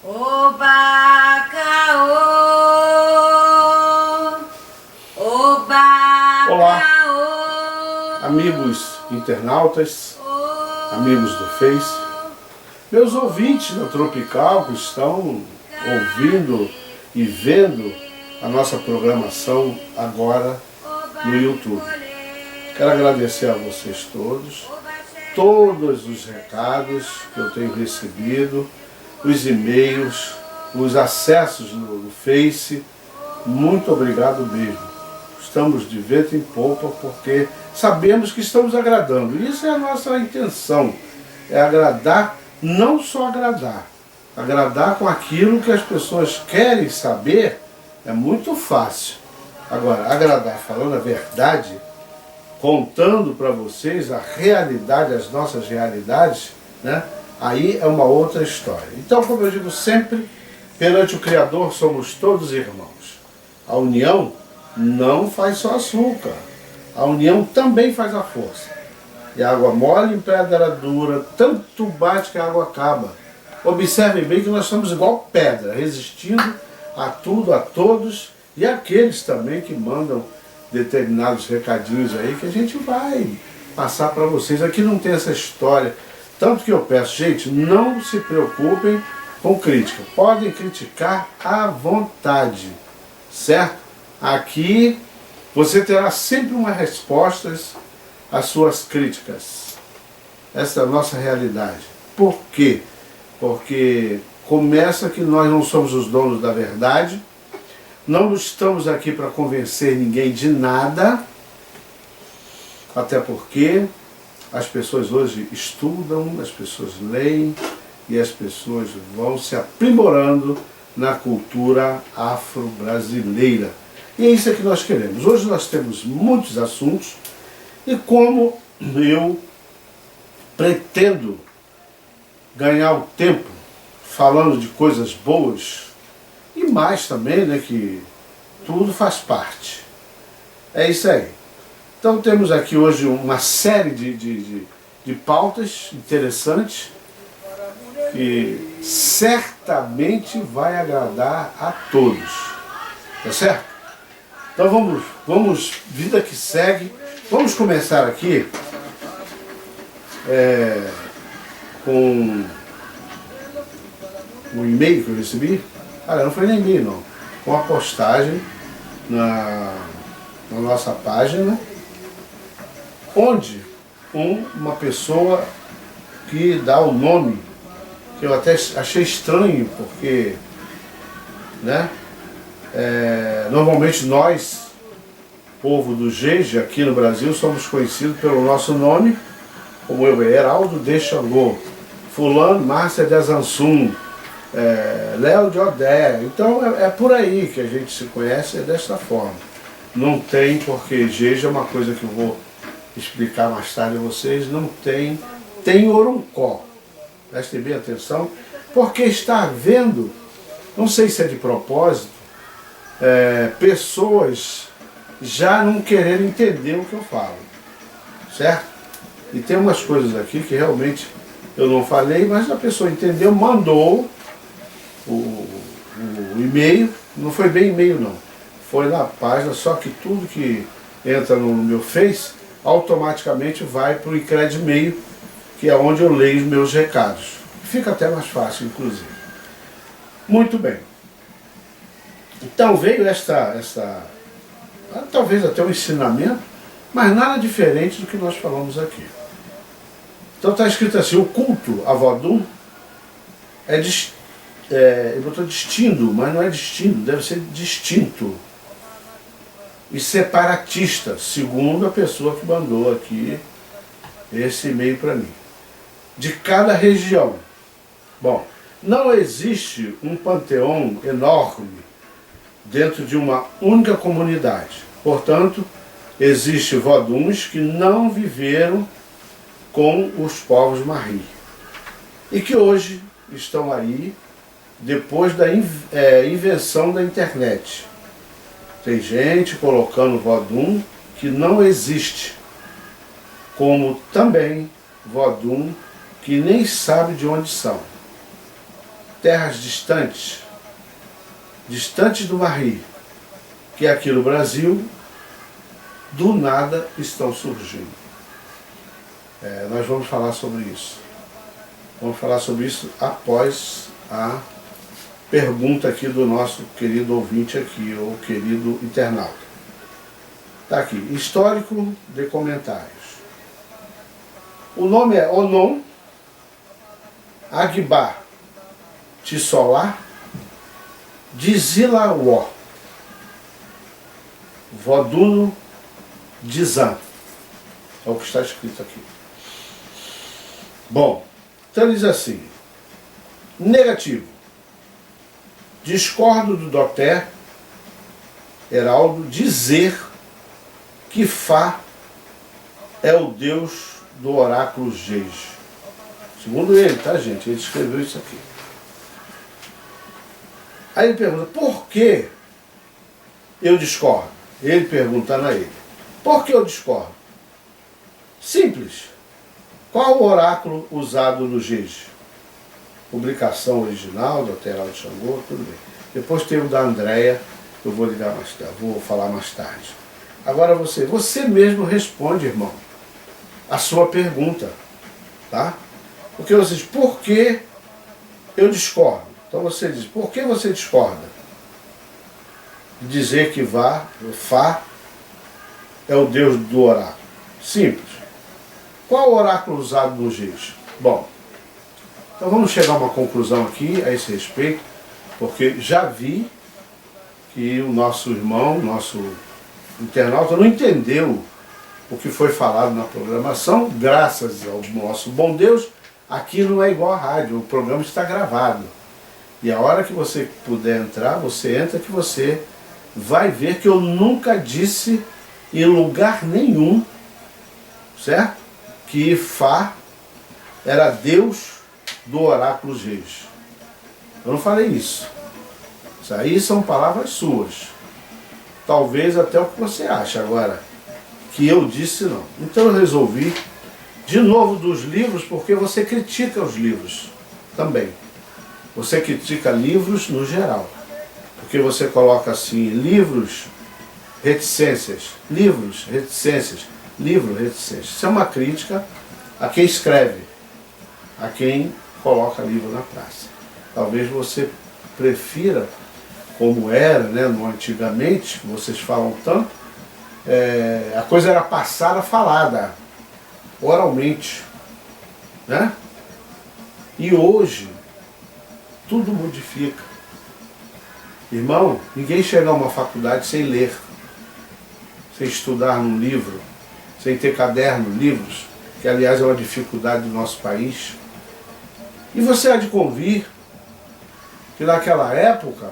Oba, caô, oba, Olá, caô, amigos internautas, amigos do Face, meus ouvintes da Tropical que estão ouvindo e vendo a nossa programação agora no YouTube. Quero agradecer a vocês todos os recados que eu tenho recebido, os e-mails, os acessos no Face. Muito obrigado mesmo. Estamos de vento em popa porque sabemos que estamos agradando. Isso é a nossa intenção, é agradar, não só agradar com aquilo que as pessoas querem saber é muito fácil. Agora, agradar falando a verdade, contando para vocês a realidade, as nossas realidades, né? Aí é uma outra história. Então, como eu digo sempre, perante o Criador somos todos irmãos. A união não faz só açúcar. A união também faz a força. E a água mole em pedra dura, tanto bate que a água acaba. Observem bem que nós somos igual pedra, resistindo a tudo, a todos, e aqueles também que mandam determinados recadinhos aí, que a gente vai passar para vocês. Aqui não tem essa história. Tanto que eu peço, gente, não se preocupem com crítica. Podem criticar à vontade, certo? Aqui você terá sempre uma resposta às suas críticas. Essa é a nossa realidade. Por quê? Porque começa que nós não somos os donos da verdade, não estamos aqui para convencer ninguém de nada, até porque as pessoas hoje estudam, as pessoas leem e as pessoas vão se aprimorando na cultura afro-brasileira. E é isso que nós queremos. Hoje nós temos muitos assuntos e como eu pretendo ganhar o tempo falando de coisas boas e mais também, né, que tudo faz parte. É isso aí. Então temos aqui hoje uma série de pautas interessantes que certamente vai agradar a todos. Tá certo? Então vamos, vida que segue. Vamos começar aqui com o e-mail que eu recebi. Não foi nem e-mail não. Com a postagem na nossa página, onde uma pessoa que dá o nome, que eu até achei estranho, porque né, normalmente nós, povo do Jeje, aqui no Brasil, somos conhecidos pelo nosso nome, como eu, Heraldo de Xangô, fulano, Márcia de Azansum, Léo de Odé. Então é por aí que a gente se conhece, é desta forma. Não tem, porque Jeje é uma coisa que eu vou explicar mais tarde a vocês, não tem Oroncó. Prestem bem atenção, porque está havendo, não sei se é de propósito, pessoas já não querendo entender o que eu falo, certo? E tem umas coisas aqui que realmente eu não falei, mas a pessoa entendeu, mandou o e-mail, não foi bem e-mail não, foi na página, só que tudo que entra no meu Face, automaticamente vai para o e-mail, que é onde eu leio os meus recados. Fica até mais fácil, inclusive. Muito bem. Então veio talvez até um ensinamento, mas nada diferente do que nós falamos aqui. Então está escrito assim, o culto a Vodum eu botou distinto, mas não é distinto, deve ser distinto e separatista, segundo a pessoa que mandou aqui esse e-mail para mim. De cada região. Bom, não existe um panteão enorme dentro de uma única comunidade. Portanto, existem voduns que não viveram com os povos marri e que hoje estão aí depois da invenção da internet. Tem gente colocando vodum que não existe, como também vodum que nem sabe de onde são. terras distantes, distantes do Rio, que é aqui no Brasil, do nada estão surgindo. Nós vamos falar sobre isso. Vamos falar sobre isso após a pergunta aqui do nosso querido ouvinte aqui, ou querido internauta. Está aqui, histórico de comentários. O nome é Onon Agba Tissolá Dizilawó Voduno Dizan. É o que está escrito aqui. Bom, então ele diz assim: negativo. Discordo do Dr. Heraldo dizer que Fá é o Deus do oráculo Geis. Segundo ele, tá, gente? Ele escreveu isso aqui. Aí ele pergunta, por que eu discordo? Ele perguntando a ele. Por que eu discordo? Simples. Qual o oráculo usado no Geis? Publicação original do Heraldo Xangô, tudo bem. Depois tem o da Andréia, eu vou ligar mais tarde, vou falar mais tarde. Agora você mesmo responde, irmão, a sua pergunta, tá? Porque você diz, por que eu discordo? Então você diz, por que você discorda? De dizer que Fá é o Deus do oráculo. Simples. Qual o oráculo usado no Geis? Bom, então vamos chegar a uma conclusão aqui a esse respeito, porque já vi que o nosso irmão, nosso internauta não entendeu o que foi falado na programação. Graças ao nosso bom Deus, aqui não é igual à rádio, o programa está gravado. E a hora que você puder entrar, você entra, que você vai ver que eu nunca disse em lugar nenhum, certo? Que Fá era Deus do oráculo Geis. Eu não falei isso. Isso aí são palavras suas. Talvez até o que você acha. Agora, que eu disse não. Então eu resolvi, de novo dos livros, porque você critica os livros também. Você critica livros no geral. Porque você coloca assim, livros, reticências, livros, reticências, livro, reticências. Isso é uma crítica a quem escreve, a quem coloca livro na praça. Talvez você prefira, como era, né, no antigamente, que vocês falam tanto, a coisa era passada falada, oralmente, né? E hoje, tudo modifica. Irmão, ninguém chega a uma faculdade sem ler, sem estudar num livro, sem ter caderno, livros, que aliás é uma dificuldade do nosso país. E você há de convir que naquela época,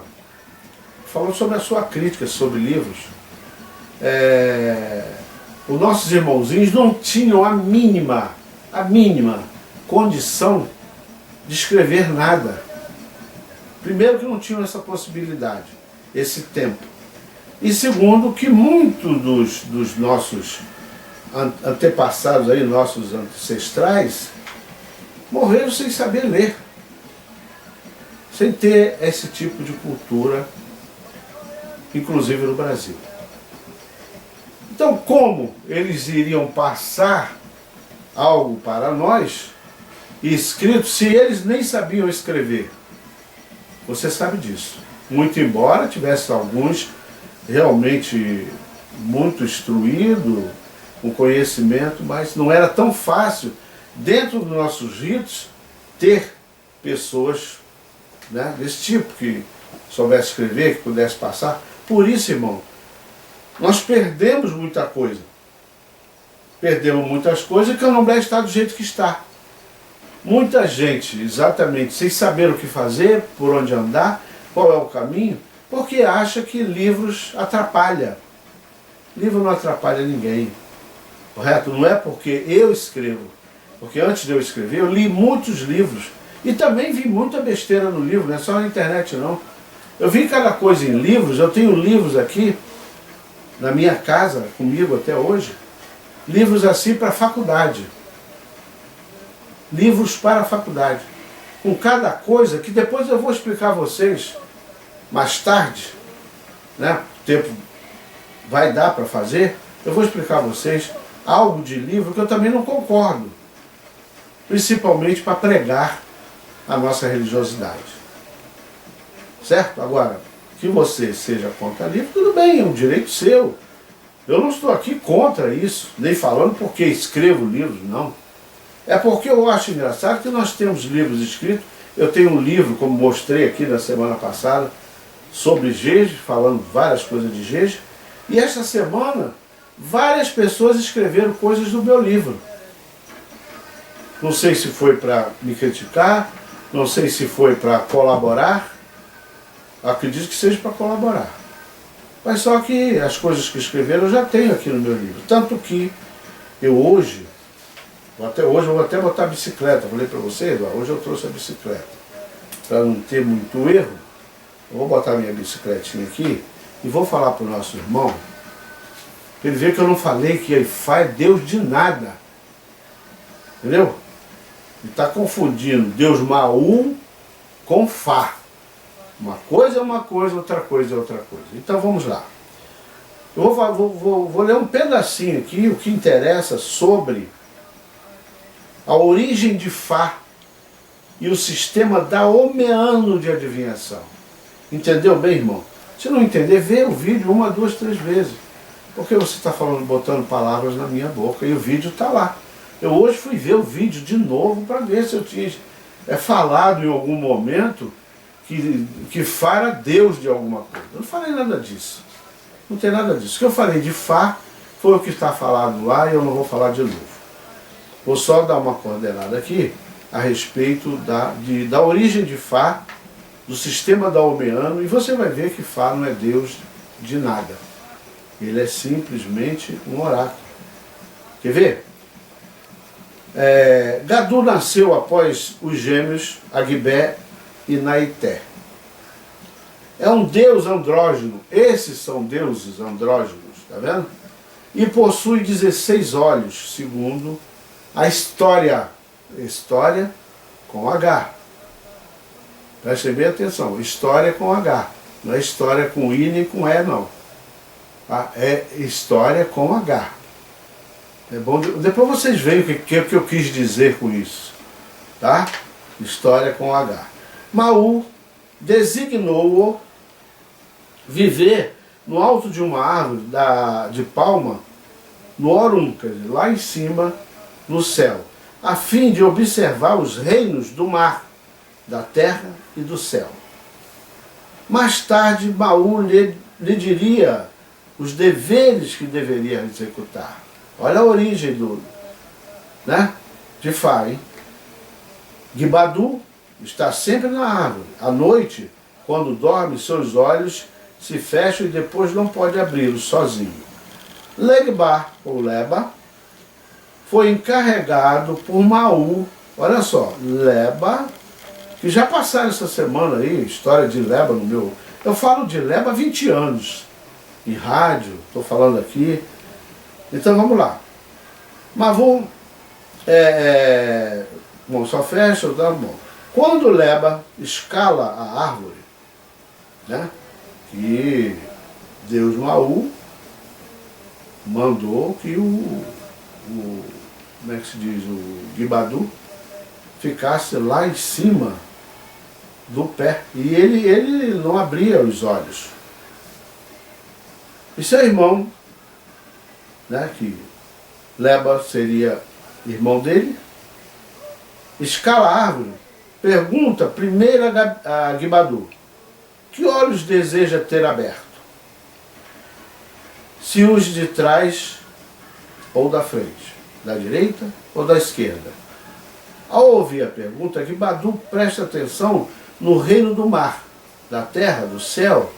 falando sobre a sua crítica sobre livros, os nossos irmãozinhos não tinham a mínima condição de escrever nada. Primeiro que não tinham essa possibilidade, esse tempo. E segundo que muitos dos nossos antepassados, aí, nossos ancestrais, morreram sem saber ler, sem ter esse tipo de cultura, inclusive no Brasil. Então, como eles iriam passar algo para nós, escrito, se eles nem sabiam escrever? Você sabe disso. Muito embora tivesse alguns realmente muito instruídos, com conhecimento, mas não era tão fácil, dentro dos nossos ritos, ter pessoas, né, desse tipo, que soubesse escrever, que pudesse passar. Por isso, irmão, nós perdemos muita coisa. Perdemos muitas coisas e o Candomblé está do jeito que está. Muita gente, exatamente, sem saber o que fazer, por onde andar, qual é o caminho, porque acha que livros atrapalham. Livro não atrapalha ninguém. Correto? Não é porque eu escrevo. Porque antes de eu escrever, eu li muitos livros. E também vi muita besteira no livro, não é só na internet não. Eu vi cada coisa em livros, eu tenho livros aqui, na minha casa, comigo até hoje, livros assim para faculdade. Livros para a faculdade. com cada coisa que depois eu vou explicar a vocês mais tarde, né? O tempo vai dar para fazer, eu vou explicar a vocês algo de livro que eu também não concordo, principalmente para pregar a nossa religiosidade. Certo? Agora, que você seja contra livro, tudo bem, é um direito seu. Eu não estou aqui contra isso, nem falando porque escrevo livros, não. É porque eu acho engraçado que nós temos livros escritos. Eu tenho um livro, como mostrei aqui na semana passada, sobre Gege, falando várias coisas de Gege. E esta semana, várias pessoas escreveram coisas do meu livro. Não sei se foi para me criticar, não sei se foi para colaborar. Acredito que seja para colaborar. Mas só que as coisas que escreveram eu já tenho aqui no meu livro. Tanto que eu hoje eu vou até botar a bicicleta. Falei para você, Eduardo, hoje eu trouxe a bicicleta. Para não ter muito erro, eu vou botar minha bicicletinha aqui e vou falar para o nosso irmão, para ele ver que eu não falei que ele faz Deus de nada. Entendeu? Ele está confundindo Deus Maú com Fá. Uma coisa é uma coisa, outra coisa é outra coisa. Então vamos lá. Eu vou ler um pedacinho aqui, o que interessa sobre a origem de Fá e o sistema daomeano de adivinhação. Entendeu bem, irmão? Se não entender, vê o vídeo 1, 2, 3 vezes. Porque você está falando, botando palavras na minha boca e o vídeo está lá. Eu hoje fui ver o vídeo de novo para ver se eu tinha falado em algum momento que Fá era Deus de alguma coisa. Eu não falei nada disso. Não tem nada disso. O que eu falei de Fá foi o que está falado lá e eu não vou falar de novo. Vou só dar uma coordenada aqui a respeito da origem de Fá, do sistema daomeano, e você vai ver que Fá não é Deus de nada. Ele é simplesmente um oráculo. Quer ver? Gadu nasceu após os gêmeos Agibé e Naité. É um deus andrógeno. Esses são deuses andrógenos, tá vendo? E possui 16 olhos, segundo a história com H. Prestem bem atenção, história com H. Não é história com I nem com E, não. Tá? É história com H. É bom, depois vocês veem o que eu quis dizer com isso. Tá? História com H. Maú designou-o viver no alto de uma árvore de palma, no Orum, quer dizer, lá em cima, no céu, a fim de observar os reinos do mar, da terra e do céu. Mais tarde, Maú lhe diria os deveres que deveria executar. Olha a origem de Fá, hein? Gibadu está sempre na árvore. À noite, quando dorme, seus olhos se fecham e depois não pode abri-los sozinho. Legba, ou Leba, foi encarregado por Maú. Olha só, Leba, que já passaram essa semana aí, história de Leba no meu... Eu falo de Leba há 20 anos, em rádio, estou falando aqui. Então vamos lá. Mavu, bom, só fecha, dá bom. Quando Leba escala a árvore, né, que Deus Maú mandou que como é que se diz, o Gibadu ficasse lá em cima do pé. E ele não abria os olhos. E seu irmão, né, que Leba seria irmão dele, escala a árvore, pergunta primeiro a Gibadu, que olhos deseja ter aberto? Se os de trás ou da frente, da direita ou da esquerda? Ao ouvir a pergunta, Gibadu presta atenção no reino do mar, da terra, do céu,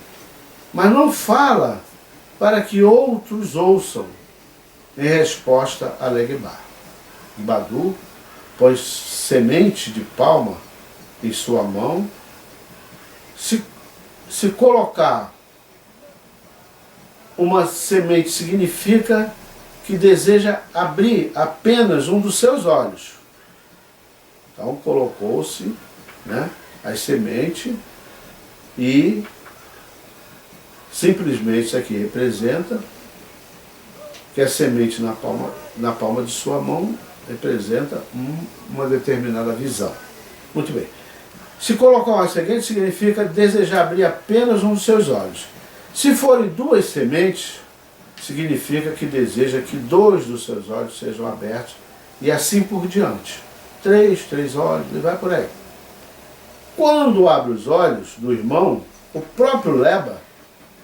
mas não fala para que outros ouçam, em resposta a Legba. Gibadu pôs semente de palma em sua mão. Se colocar uma semente significa que deseja abrir apenas um dos seus olhos. Então colocou-se né, as sementes, e simplesmente isso aqui representa que a semente na palma de sua mão representa uma determinada visão. Muito bem. Se colocar uma semente, significa desejar abrir apenas um dos seus olhos. Se forem 2 sementes, significa que deseja que 2 dos seus olhos sejam abertos, e assim por diante. 3 olhos, e vai por aí. Quando abre os olhos do irmão, o próprio Leba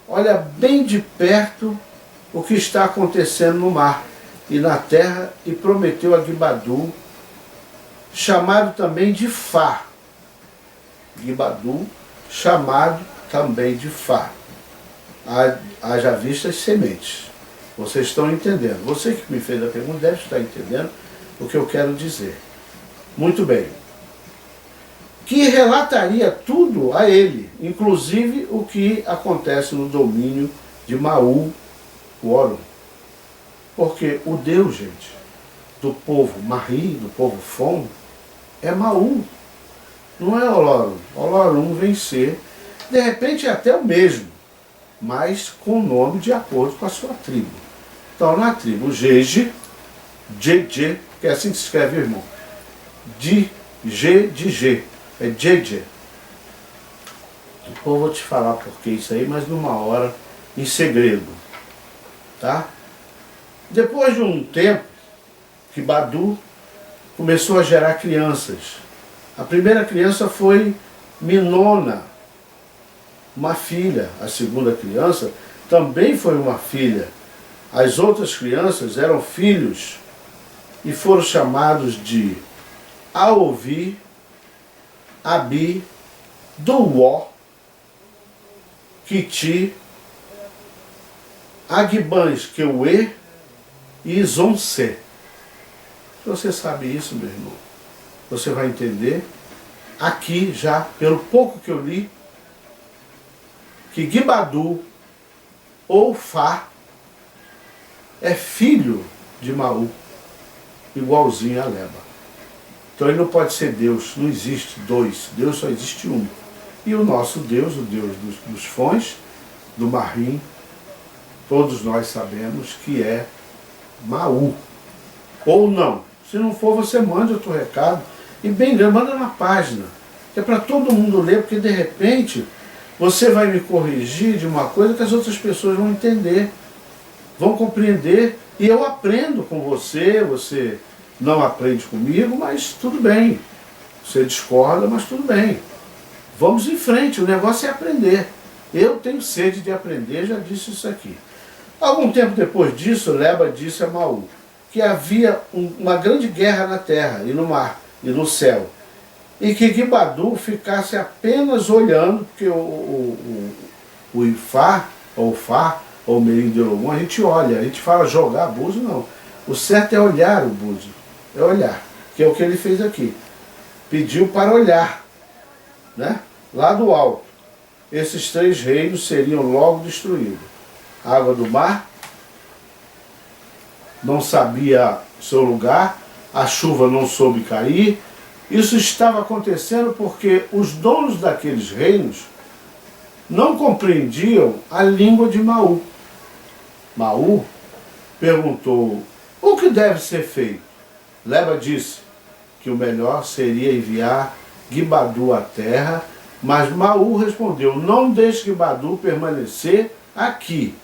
olha bem de perto o que está acontecendo no mar e na terra, e prometeu a Gibadu, chamado também de Fá. Gibadu, chamado também de Fá. Haja vista as sementes. Vocês estão entendendo. Você que me fez a pergunta deve estar entendendo o que eu quero dizer. Muito bem. Que relataria tudo a ele, inclusive o que acontece no domínio de Maú, o Orum. Porque o Deus, gente, do povo Marri, do povo Fon, é Maú. Não é Olorum. Olorum vem ser, de repente é até o mesmo, mas com o nome de acordo com a sua tribo. Então, na tribo Jeje, Jeje, que é assim que se escreve, irmão, de G, é Jeje. Depois eu vou te falar por que isso aí, mas numa hora, em segredo. Tá? Depois de um tempo, Gibadu começou a gerar crianças. A primeira criança foi Minona, uma filha. A segunda criança também foi uma filha. As outras crianças eram filhos e foram chamados de Aovi, Abi, Duó, Kiti, Agbãs, Keuê e Zonse. Se você sabe isso, meu irmão, você vai entender aqui já, pelo pouco que eu li, que Gibadu ou Fá é filho de Maú, igualzinho a Leba. Então ele não pode ser Deus, não existe 2, Deus só existe um. E o nosso Deus, o Deus dos Fões, do Marrim, todos nós sabemos que é Maú. Ou não. Se não for, você mande outro recado. E bem grande, manda na página. Que é para todo mundo ler, porque de repente você vai me corrigir de uma coisa que as outras pessoas vão entender, vão compreender. E eu aprendo com você, você não aprende comigo, mas tudo bem. Você discorda, mas tudo bem. Vamos em frente, o negócio é aprender. Eu tenho sede de aprender, já disse isso aqui. Algum tempo depois disso, Leba disse a Maú que havia uma grande guerra na terra e no mar e no céu, e que Gibadu ficasse apenas olhando, porque o Ifá, ou Fá, ou Merim de Ologum, a gente olha, a gente fala jogar búzio, não. O certo é olhar o búzio, é olhar, que é o que ele fez aqui. Pediu para olhar, né? Lá do alto. Esses 3 reinos seriam logo destruídos. A água do mar não sabia seu lugar, a chuva não soube cair. Isso estava acontecendo porque os donos daqueles reinos não compreendiam a língua de Maú. Maú perguntou: o que deve ser feito? Leba disse que o melhor seria enviar Gibadu à terra, mas Maú respondeu: não deixe Gibadu permanecer aqui,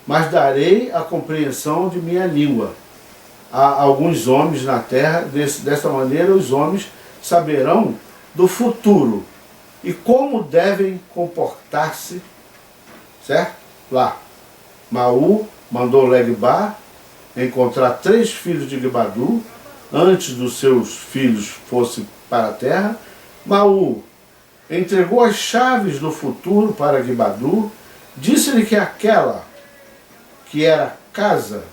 mas darei a compreensão de minha língua a alguns homens na terra. Dessa maneira os homens saberão do futuro e como devem comportar-se, certo? Lá, Maú mandou Legbá encontrar 3 filhos de Gibadu antes dos seus filhos fossem para a terra. Maú entregou as chaves do futuro para Gibadu, disse-lhe que aquela que era casa,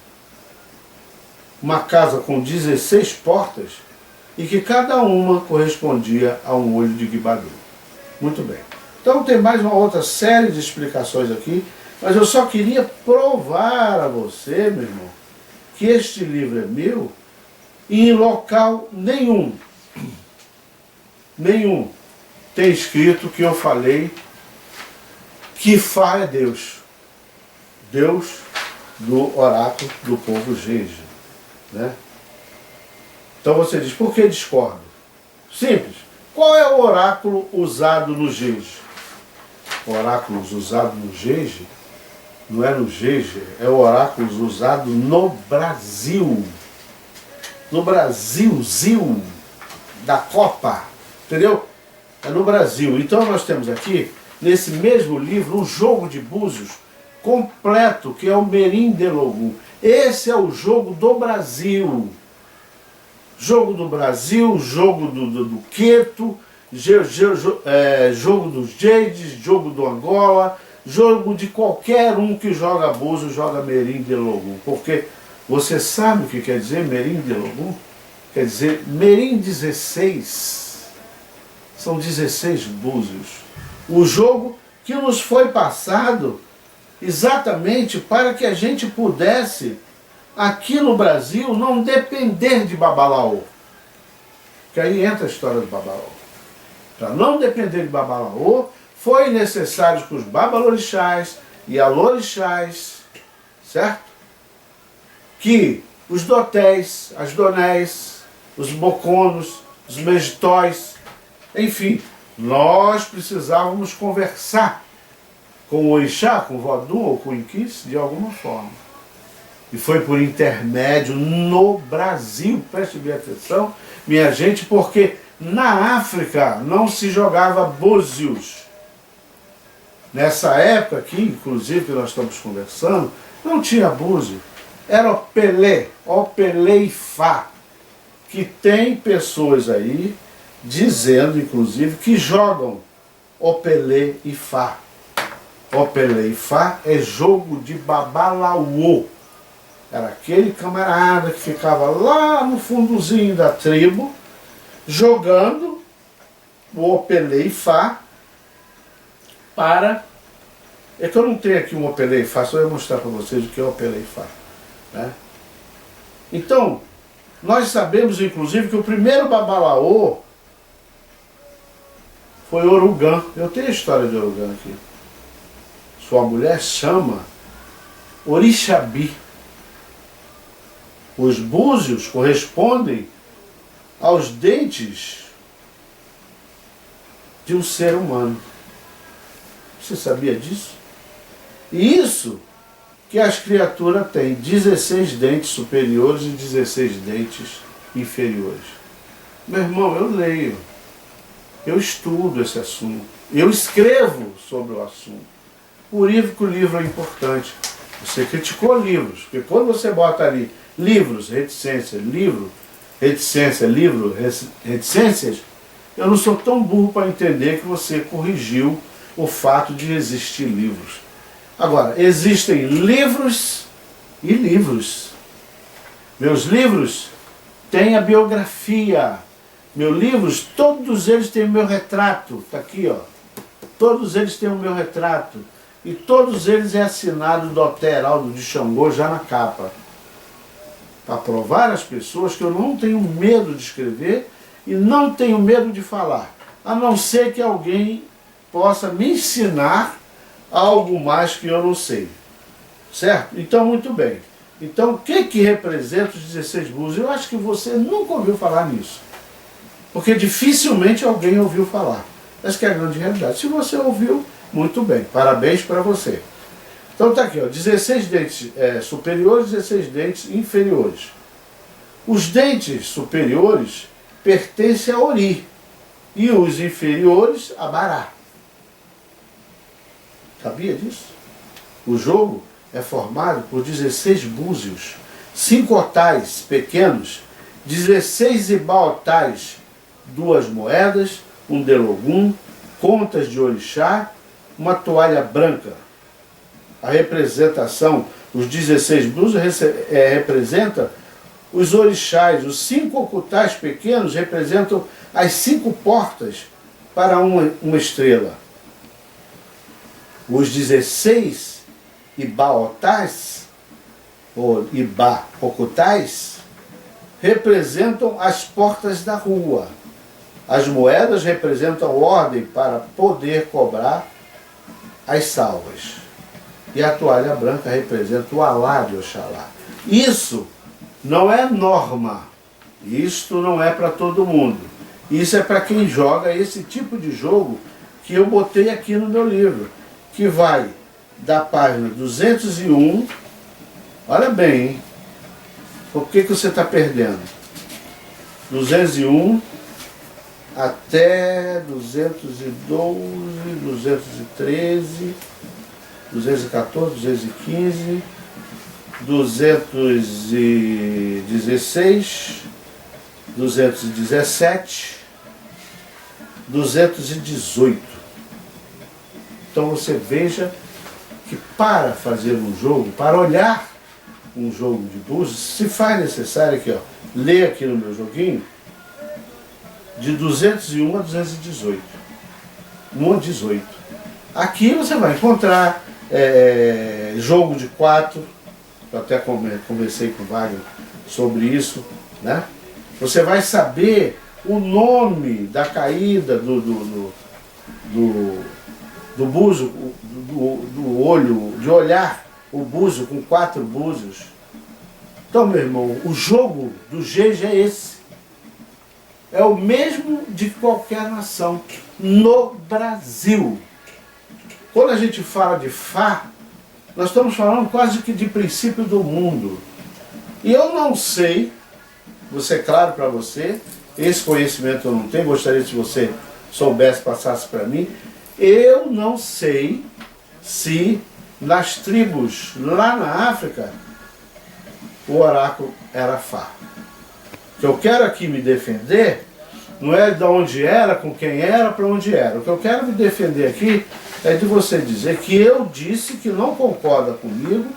uma casa com 16 portas, e que cada uma correspondia a um olho de Gibadu. Muito bem. Então tem mais uma outra série de explicações aqui, mas eu só queria provar a você, meu irmão, que este livro é meu e em local nenhum tem escrito que eu falei que Fá é Deus. Deus do oráculo do povo Jeje, né? Então você diz, por que discordo? Simples. Qual é o oráculo usado no Jeje? Oráculos usados no Jeje, não é no Jeje, é oráculos usados no Brasil. No Brasil, da Copa, entendeu? É no Brasil. Então nós temos aqui, nesse mesmo livro, um jogo de búzios completo, que é o Merim de Logum. Esse é o jogo do Brasil. Jogo do Brasil, jogo do Queto, jogo dos Jedes, jogo do Angola, jogo de qualquer um que joga búzio, joga Merim de Logum. Porque você sabe o que quer dizer Merim de Logum? Quer dizer, Merim 16. São 16 búzios. O jogo que nos foi passado exatamente para que a gente pudesse, aqui no Brasil, não depender de Babalaô. Que aí entra a história do Babalaô. Para não depender de Babalaô, foi necessário que os babalorixás e alorixás, certo? Que os dotéis, as donéis, os boconos, os megitóis, enfim, nós precisávamos conversar com o orixá, com o vodum ou com o inquis, de alguma forma. E foi por intermédio no Brasil, preste bem atenção, minha gente, porque na África não se jogava búzios. Nessa época aqui, inclusive, que nós estamos conversando, não tinha búzio. Era Opelé e Fá, que tem pessoas aí dizendo, inclusive, que jogam Opelé e Fá. Opelé e Fá é jogo de Babalaô. Era aquele camarada que ficava lá no fundozinho da tribo, jogando o Opelé e Fá para... É que eu não tenho aqui um Opelé e Fá, só eu vou mostrar para vocês o que é Opelé e Fá, né? Então, nós sabemos, inclusive, que o primeiro Babalaô foi Orugã. Eu tenho a história de Orugã aqui. Sua mulher chama Orixabi. Os búzios correspondem aos dentes de um ser humano. Você sabia disso? E isso que as criaturas têm 16 dentes superiores e 16 dentes inferiores. Meu irmão, eu leio, eu estudo esse assunto, eu escrevo sobre o assunto. Por isso que o livro é importante. Você criticou livros, porque quando você bota ali livros, reticência, livro, reticência, livro, reticências, eu não sou tão burro para entender que você corrigiu o fato de existir livros. Agora, existem livros e livros. Meus livros têm a biografia. Meus livros, todos eles têm o meu retrato. Está aqui, ó. Todos eles têm o meu retrato. E todos eles é assinado Dr. Heraldo de Xangô já na capa. Para provar às pessoas que eu não tenho medo de escrever e não tenho medo de falar. A não ser que alguém possa me ensinar algo mais que eu não sei. Certo? Então, muito bem. Então, o que representa os 16 búzios? Eu acho que você nunca ouviu falar nisso. Porque dificilmente alguém ouviu falar. Essa que é a grande realidade. Se você ouviu, muito bem. Parabéns para você. Então está aqui, ó, 16 dentes superiores, 16 dentes inferiores. Os dentes superiores pertencem a Ori e os inferiores a Bará. Sabia disso? O jogo é formado por 16 búzios, 5 otais pequenos, 16 ibaotais, 2 moedas, um delogum, contas de orixá, uma toalha branca. A representação, os 16 búzios representa os orixás, os 5 ocultais pequenos representam as 5 portas para uma estrela. Os 16 ibaotais, ou iba-ocultais, representam as portas da rua. As moedas representam ordem para poder cobrar as salvas. E a toalha branca representa o Alá de Oxalá. Isso não é norma. Isto não é para todo mundo. Isso é para quem joga esse tipo de jogo que eu botei aqui no meu livro, que vai da página 201, olha bem, hein? Por que você está perdendo? 201 até 212, 213, 214, 215, 216, 217, 218. Então você veja que para fazer um jogo, para olhar um jogo de búzios, se faz necessário aqui, ó, ler aqui no meu joguinho, de 201 a 218. 1 a 18. Aqui você vai encontrar jogo de 4, eu até conversei com o Wagner sobre isso, né? Você vai saber o nome da caída do búzio, do olho, de olhar o búzio com 4 búzios. Então, meu irmão, o jogo do Jeje é esse. É o mesmo de qualquer nação no Brasil. Quando a gente fala de Fá, nós estamos falando quase que de princípio do mundo. E eu não sei, vou ser claro para você, esse conhecimento eu não tenho, gostaria se você soubesse, passasse para mim. Eu não sei se nas tribos lá na África o oráculo era Fá. O que eu quero aqui me defender não é de onde era, com quem era, para onde era. O que eu quero me defender aqui é de você dizer que eu disse que não concorda comigo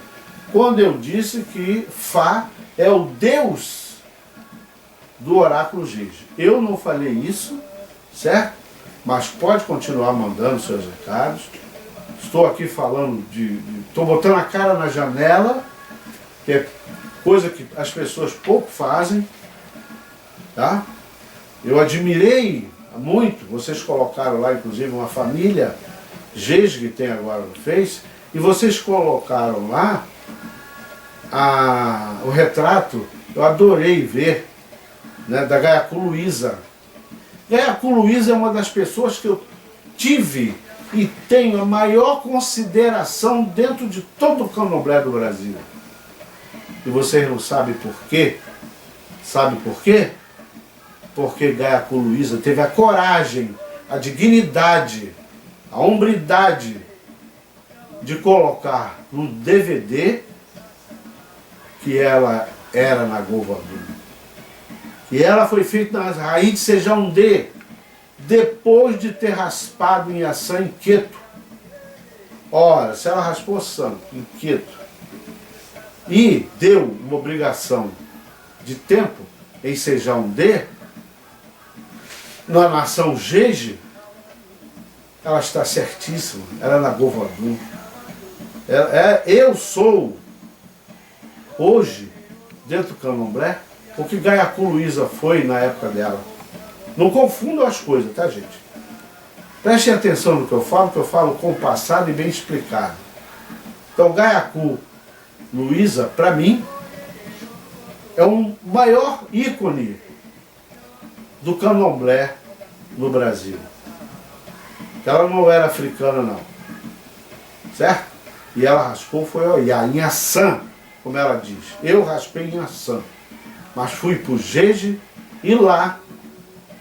quando eu disse que Fá é o Deus do oráculo Jeje. Eu não falei isso, certo? Mas pode continuar mandando seus recados. Estou aqui falando estou botando a cara na janela, que é coisa que as pessoas pouco fazem, tá? Eu admirei muito, vocês colocaram lá inclusive uma família Jeje que tem agora no Face, e vocês colocaram lá o retrato, eu adorei ver, né, da Gaiacu Luísa. Gaiacu Luísa é uma das pessoas que eu tive e tenho a maior consideração dentro de todo o candomblé do Brasil. E vocês não sabem por quê? Sabe por quê? Porque Gaiacu Luísa teve a coragem, a dignidade, a hombridade de colocar no DVD que ela era na Govardhana. E ela foi feita na raiz de Sejão-D, depois de ter raspado em Iaçã em Queto. Ora, se ela raspou santo em Queto e deu uma obrigação de tempo em Sejão-D, na nação Jeje, ela está certíssima, ela é na Govardhana. Eu sou, hoje, dentro do candomblé, o que Gaiacu Luísa foi na época dela. Não confundam as coisas, tá, gente? Prestem atenção no que eu falo compassado e bem explicado. Então, Gaiacu Luísa, para mim, é o maior ícone do candomblé no Brasil. Ela não era africana, não. Certo? E ela raspou, foi em Iaçã, como ela diz. Eu raspei em Iaçã. Mas fui para o Jeje e lá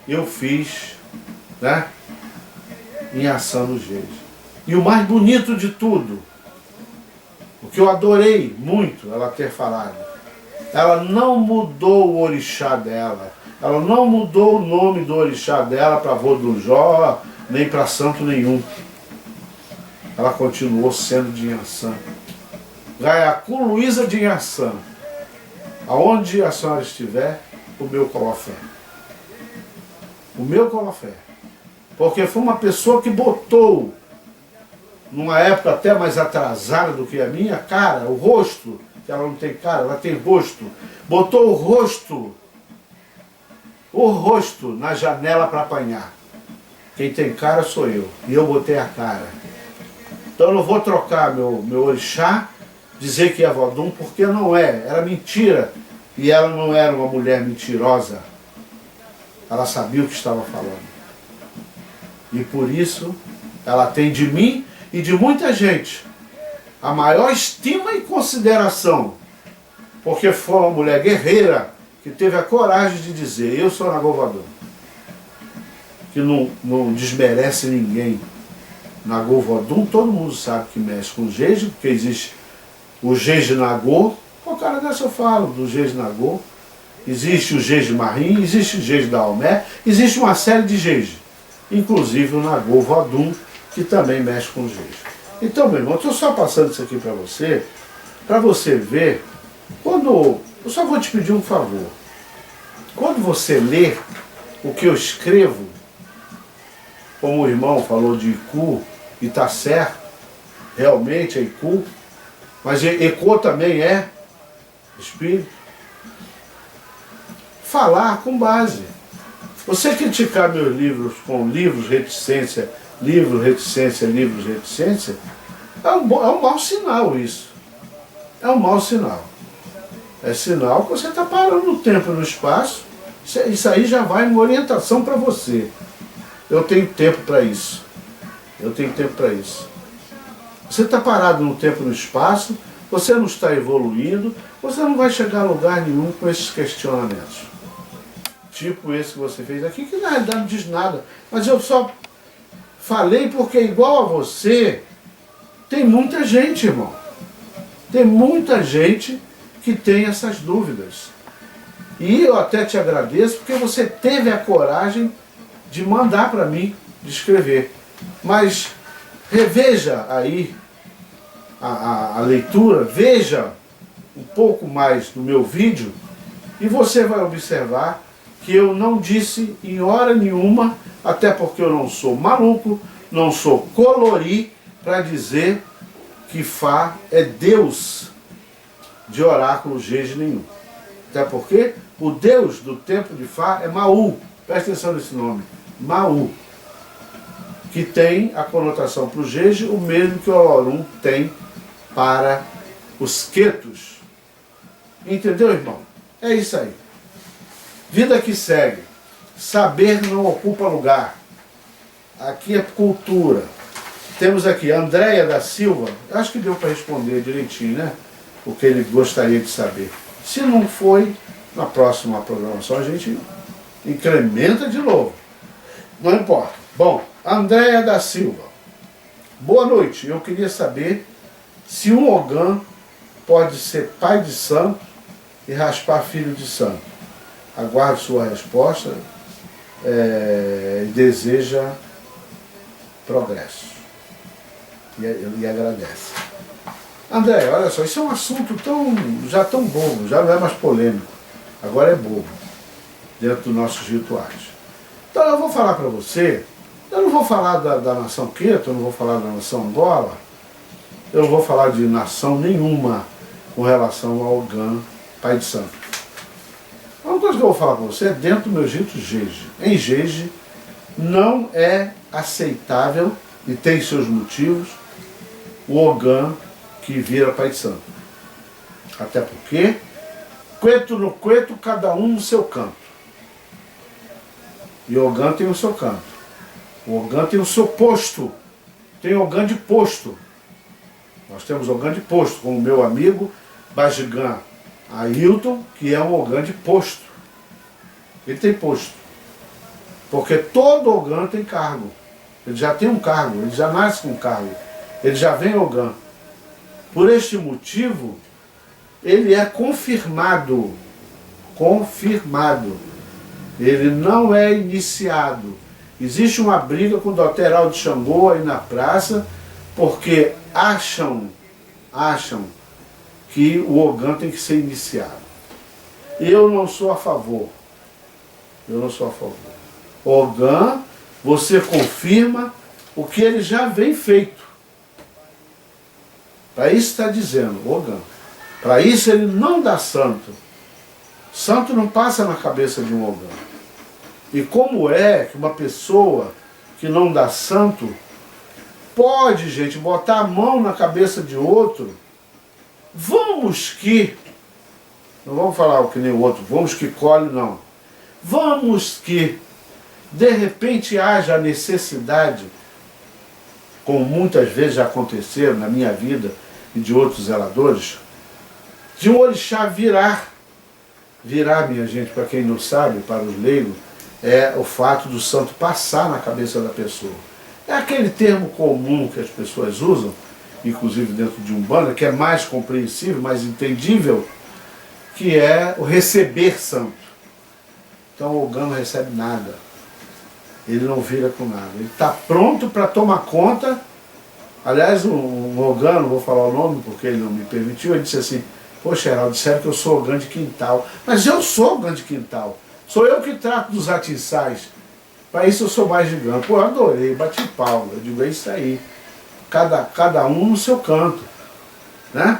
eu fiz, né, em Iaçã no Jeje. E o mais bonito de tudo, o que eu adorei muito ela ter falado, ela não mudou o orixá dela, ela não mudou o nome do orixá dela para Vodunjó, nem para santo nenhum. Ela continuou sendo de Iaçã. Gaiacu Luísa de Iaçã. Aonde a senhora estiver, o meu colofé. O meu colofé. Porque foi uma pessoa que botou, numa época até mais atrasada do que a minha, cara, o rosto, que ela não tem cara, ela tem rosto, botou o rosto o rosto na janela para apanhar. Quem tem cara sou eu, e eu botei a cara. Então eu não vou trocar meu orixá, dizer que é Vodum, porque não é, era mentira. E ela não era uma mulher mentirosa. Ela sabia o que estava falando. E por isso, ela tem de mim e de muita gente a maior estima e consideração. Porque foi uma mulher guerreira que teve a coragem de dizer, eu sou Nagô Vodum. Que não desmerece ninguém. Nagô Vodum, todo mundo sabe que mexe com Jeje, porque existe o Jeje Nagô. O cara dessa eu falo do Jeje Nagô. Existe o Jeje Marim, existe o Jeje da Almé, existe uma série de Jeje. Inclusive o Nagô Vodum, que também mexe com Jeje. Então, meu irmão, eu estou só passando isso aqui para você ver, eu só vou te pedir um favor. Quando você lê o que eu escrevo, como o irmão falou de Iku, e está certo, realmente é Iku, mas Eco também é espírito. Falar com base. Você criticar meus livros com livros reticência, é um mau sinal isso. É um mau sinal. É sinal que você está parando no tempo e no espaço. Isso aí já vai uma orientação para você. Eu tenho tempo para isso. Eu tenho tempo para isso. Você está parado no tempo e no espaço, você não está evoluindo, você não vai chegar a lugar nenhum com esses questionamentos. Tipo esse que você fez aqui, que na realidade não diz nada. Mas eu só falei porque igual a você, tem muita gente, irmão. Tem muita gente que tem essas dúvidas. E eu até te agradeço porque você teve a coragem de mandar para mim, de escrever. Mas reveja aí a leitura, veja um pouco mais do meu vídeo e você vai observar que eu não disse em hora nenhuma, até porque eu não sou maluco, não sou colori, para dizer que Fá é Deus de oráculo Jeje nenhum. Até porque o Deus do tempo de Fá é Maú. Presta atenção nesse nome. Maú. Que tem a conotação para o Jeje, o mesmo que o Olorum tem para os Quetos. Entendeu, irmão? É isso aí. Vida que segue. Saber não ocupa lugar. Aqui é cultura. Temos aqui Andréia da Silva. Acho que deu para responder direitinho, né? O que ele gostaria de saber. Se não foi, na próxima programação a gente incrementa de novo. Não importa. Bom, Andréia da Silva. Boa noite. Eu queria saber se um Ogã pode ser pai de santo e raspar filho de santo. Aguardo sua resposta e deseja progresso. E agradece. André, olha só, isso é um assunto já tão bobo, já não é mais polêmico. Agora é bobo, dentro dos nossos rituais. Então eu vou falar para você, eu não vou falar da nação Queto, eu não vou falar da nação Angola, eu não vou falar de nação nenhuma com relação ao Ogã, pai de santo. Uma coisa que eu vou falar para você é dentro do meu rito Jeje. Em Jeje não é aceitável, e tem seus motivos, o Ogã que vira pai de santo. Até porque, Queto no Queto, cada um no seu canto. E o Ogã tem o seu canto. O Ogã tem o seu posto. Tem Ogã de posto. Nós temos Ogã de posto, como o meu amigo Bajigã Ailton, que é um Ogã de posto. Ele tem posto. Porque todo Ogã tem cargo. Ele já tem um cargo, ele já nasce com um cargo. Ele já vem Ogã. Por este motivo, ele é confirmado. Confirmado. Ele não é iniciado. Existe uma briga com o Doteral de Xangô aí na praça, porque acham que o Ogã tem que ser iniciado. Eu não sou a favor. Eu não sou a favor. Ogã, você confirma o que ele já vem feito. Para isso está dizendo, Ogã. Para isso ele não dá santo. Santo não passa na cabeça de um Ogã. E como é que uma pessoa que não dá santo pode, gente, botar a mão na cabeça de outro? Vamos que, não vamos falar o que nem o outro, vamos que colhe, não. Vamos que, de repente, haja a necessidade, como muitas vezes já aconteceram na minha vida e de outros zeladores, de um orixá virar. Virar, minha gente, para quem não sabe, para os leigos, é o fato do santo passar na cabeça da pessoa. É aquele termo comum que as pessoas usam, inclusive dentro de Umbanda, que é mais compreensível, mais entendível, que é o receber santo. Então o Ogã não recebe nada. Ele não vira com nada. Ele está pronto para tomar conta. Aliás, um Ogã, não vou falar o nome porque ele não me permitiu, ele disse assim: poxa, Heraldo, disseram que eu sou Ogã de quintal. Mas eu sou Ogã de quintal. Sou eu que trato dos atiçais. Para isso eu sou mais gigante. Pô, eu adorei, bati palma. Eu digo, é isso aí. Cada um no seu canto. Né?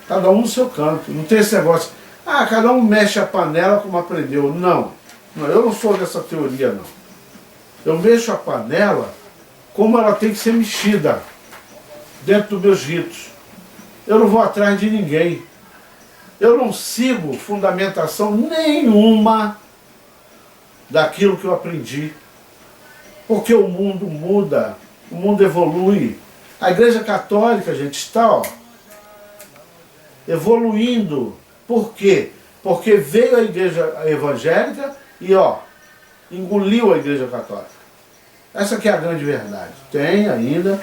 Cada um no seu canto. Não tem esse negócio, cada um mexe a panela como aprendeu. Não, eu não sou dessa teoria, não. Eu mexo a panela como ela tem que ser mexida, dentro dos meus ritos. Eu não vou atrás de ninguém. Eu não sigo fundamentação nenhuma daquilo que eu aprendi. Porque o mundo muda, o mundo evolui. A Igreja Católica, gente, está evoluindo. Por quê? Porque veio a Igreja Evangélica e engoliu a Igreja Católica. Essa que é a grande verdade. Tem ainda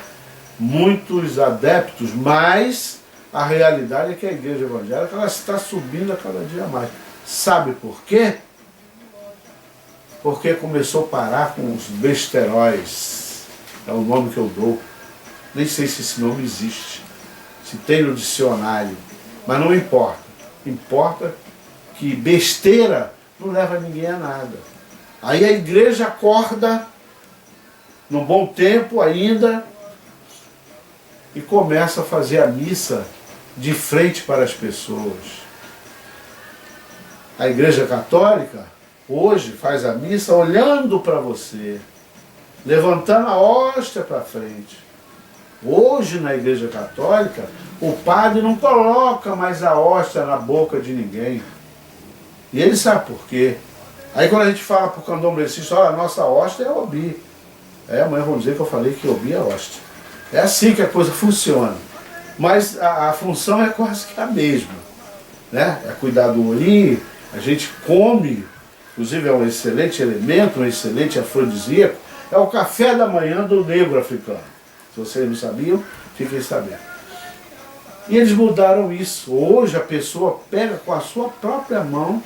muitos adeptos, mas a realidade é que a Igreja Evangélica ela está subindo a cada dia mais. Sabe por quê? Porque começou a parar com os besteróis. É o nome que eu dou. Nem sei se esse nome existe. Se tem no dicionário. Mas não importa. Importa que besteira não leva ninguém a nada. Aí a igreja acorda, num bom tempo ainda, e começa a fazer a missa de frente para as pessoas. A Igreja Católica hoje faz a missa olhando para você, levantando a hóstia para frente. Hoje na Igreja Católica, o padre não coloca mais a hóstia na boca de ninguém. E ele sabe por quê. Aí quando a gente fala para o candomblessista, olha, a nossa hóstia é Obi. Amanhã vão dizer que eu falei que Obi é hóstia. É assim que a coisa funciona. Mas a função é quase que a mesma. Né? É cuidar do ori, a gente come, inclusive é um excelente elemento, um excelente afrodisíaco, é o café da manhã do negro africano. Se vocês não sabiam, fiquem sabendo. E eles mudaram isso. Hoje a pessoa pega com a sua própria mão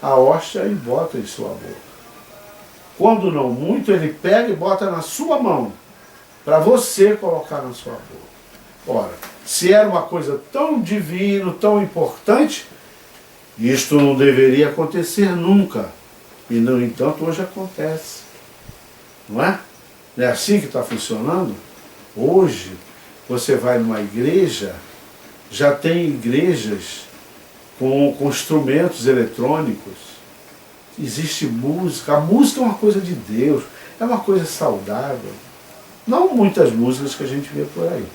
a hóstia e bota em sua boca. Quando não muito, ele pega e bota na sua mão, para você colocar na sua boca. Ora, se era uma coisa tão divina, tão importante, isto não deveria acontecer nunca. E, no entanto, hoje acontece. Não é? Não é assim que está funcionando? Hoje, você vai numa igreja, já tem igrejas com instrumentos eletrônicos, existe música. A música é uma coisa de Deus, é uma coisa saudável. Não muitas músicas que a gente vê por aí,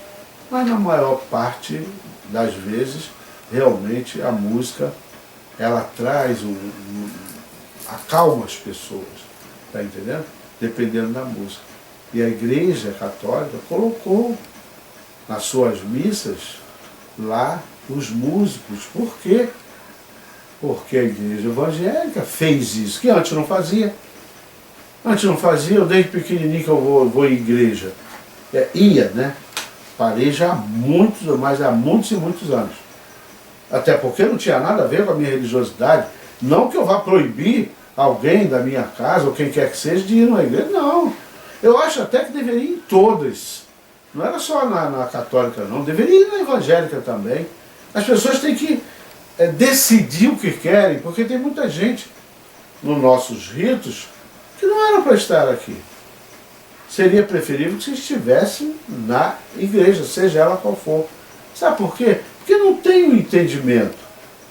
mas na maior parte das vezes, realmente a música, ela traz acalma as pessoas, está entendendo? Dependendo da música. E a Igreja Católica colocou nas suas missas lá os músicos. Por quê? Porque a Igreja Evangélica fez isso, que antes não fazia. Antes não fazia, eu desde pequenininho que eu vou em igreja. Ia, né? Parei já há muitos, mas há muitos e muitos anos. Até porque não tinha nada a ver com a minha religiosidade. Não que eu vá proibir alguém da minha casa, ou quem quer que seja, de ir na igreja. Não. Eu acho até que deveria ir em todas. Não era só na católica, não. Deveria ir na evangélica também. As pessoas têm que decidir o que querem, porque tem muita gente nos nossos ritos que não era para estar aqui. Seria preferível que você estivesse na igreja, seja ela qual for. Sabe por quê? Porque não tem um entendimento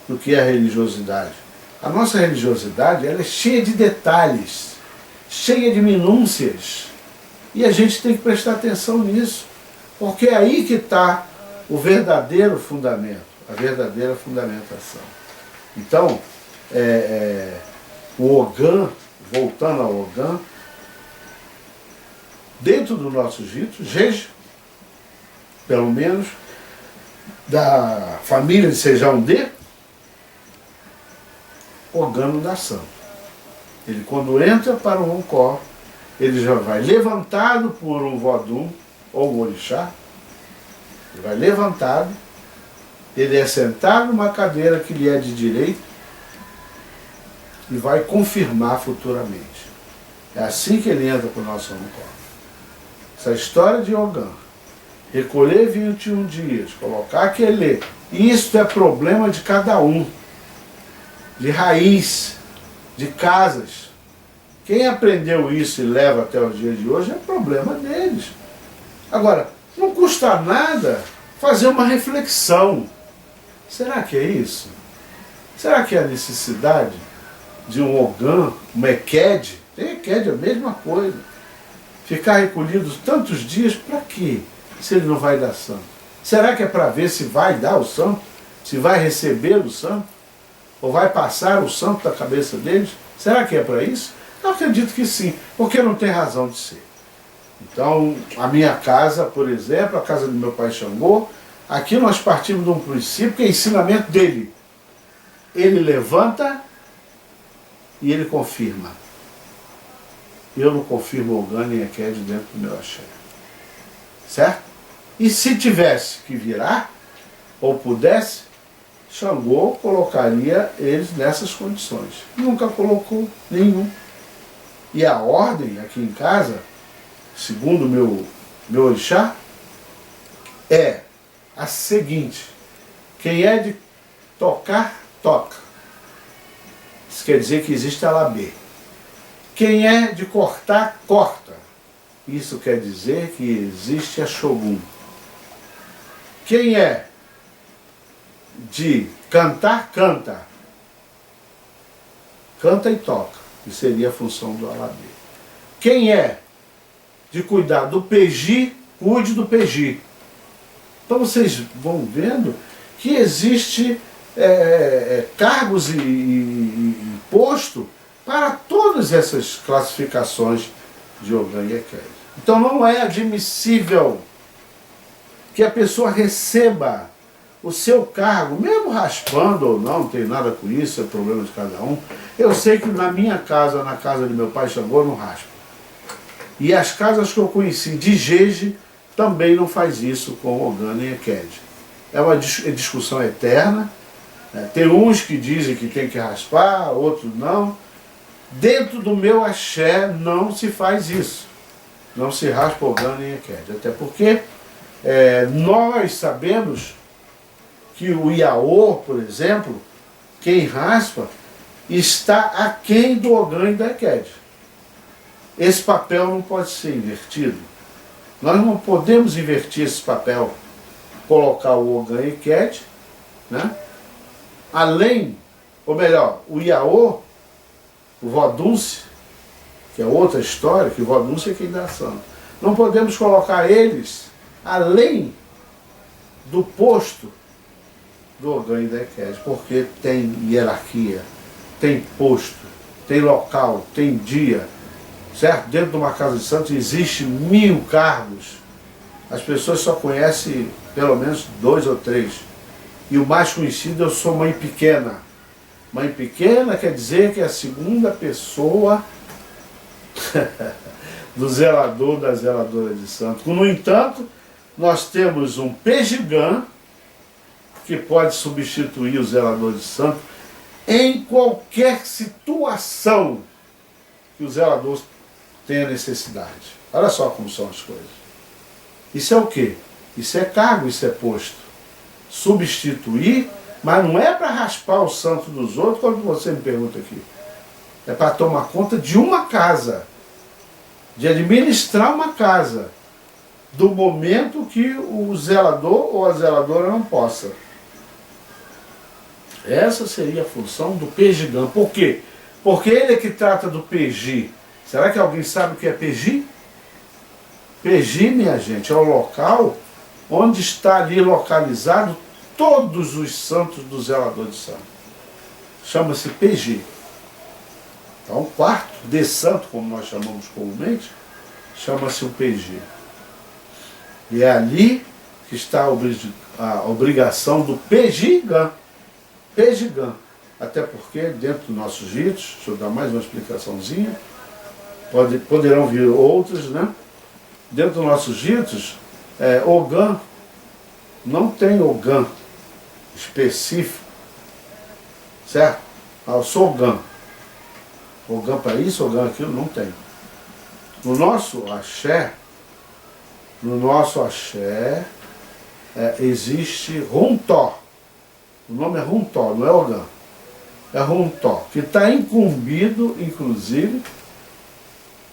do que é a religiosidade. A nossa religiosidade ela é cheia de detalhes. cheia de minúcias. E a gente tem que prestar atenção nisso, porque é aí que está o verdadeiro fundamento, a verdadeira fundamentação. Então, o Ogã, voltando ao Ogã, dentro do nosso rito, Jeje, pelo menos, da família de Sejão-D, Ogã não dá santo. Ele, quando entra para o Roncó, ele já vai levantado por um Vodum ou um Orixá, ele vai levantado, ele é sentado numa cadeira que lhe é de direito e vai confirmar futuramente. É assim que ele entra para o nosso Roncó. Essa história de Ogã, recolher 21 dias, colocar aquele, isso é problema de cada um, de raiz, de casas. Quem aprendeu isso e leva até os dias de hoje é problema deles. Agora, não custa nada fazer uma reflexão. Será que é isso? Será que é a necessidade de um Ogã, uma Eked? Tem Eked, é a mesma coisa. Ficar recolhido tantos dias, para quê? Se ele não vai dar santo. Será que é para ver se vai dar o santo? Se vai receber o santo? Ou vai passar o santo da cabeça deles? Será que é para isso? Eu acredito que sim, porque não tem razão de ser. Então, a minha casa, por exemplo, a casa do meu pai Xangô, aqui nós partimos de um princípio que é ensinamento dele. Ele levanta e ele confirma. Eu não confirmo Ogã nem Eked dentro do meu axé. Certo? E se tivesse que virar, ou pudesse, Xangô colocaria eles nessas condições. Nunca colocou nenhum. E a ordem aqui em casa, segundo o meu orixá, é a seguinte: quem é de tocar, toca. Isso quer dizer que existe alabê. Quem é de cortar, corta. Isso quer dizer que existe a Xogum. Quem é de cantar, canta. Canta e toca. Que seria a função do alabê. Quem é de cuidar do peji, cuide do peji. Então vocês vão vendo que existe cargos e posto para todas essas classificações de Ogã e Eked. Então não é admissível que a pessoa receba o seu cargo, mesmo raspando ou não tem nada com isso, é problema de cada um. Eu sei que na minha casa, na casa de meu pai Xangô, não raspa. E as casas que eu conheci de Jeje também não faz isso com Ogã nem Eked. É uma discussão eterna. Tem uns que dizem que tem que raspar, outros não. Dentro do meu axé não se faz isso. Não se raspa Ogã nem Eked. Até porque nós sabemos que o Iaô, por exemplo, quem raspa, está aquém do Ogã e da Eked. Esse papel não pode ser invertido. Nós não podemos invertir esse papel, colocar o Ogã e Eked, né? Além, ou melhor, o Iaô, o Vodunce, que é outra história, que o Vodunce é quem dá santo. Não podemos colocar eles além do posto do Ogã e da Eked, porque tem hierarquia, tem posto, tem local, tem dia, certo? Dentro de uma casa de santo existe 1000 cargos. As pessoas só conhecem pelo menos 2 ou 3. E o mais conhecido, eu sou mãe pequena. Mãe pequena quer dizer que é a segunda pessoa do zelador, da zeladora de santo. No entanto, nós temos um Pejigã, que pode substituir o zelador de santo em qualquer situação que o zelador tenha necessidade. Olha só como são as coisas. Isso é o quê? Isso é cargo, isso é posto. Substituir, mas não é para raspar o santo dos outros, como você me pergunta aqui. É para tomar conta de uma casa, de administrar uma casa, do momento que o zelador ou a zeladora não possa. Essa seria a função do Pejigã. Por quê? Porque ele é que trata do Peji. Será que alguém sabe o que é Peji? Peji, minha gente, é o local onde está ali localizado todos os santos do zelador de santo. Chama-se Peji. Então, o quarto de santo, como nós chamamos comumente, chama-se o Peji. E é ali que está a obrigação do Pejigã. Pejigã. Até porque, dentro dos nossos ritos, deixa eu dar mais uma explicaçãozinha, poderão vir outros, né? Dentro dos nossos ritos, Ogã, não tem Ogã específico, certo? Eu sou Ogã. Ogã para isso, Ogã aquilo, não tem. No nosso axé, existe Runtó. O nome é Runtó, não é Ogã. É Runtó, que está incumbido, inclusive,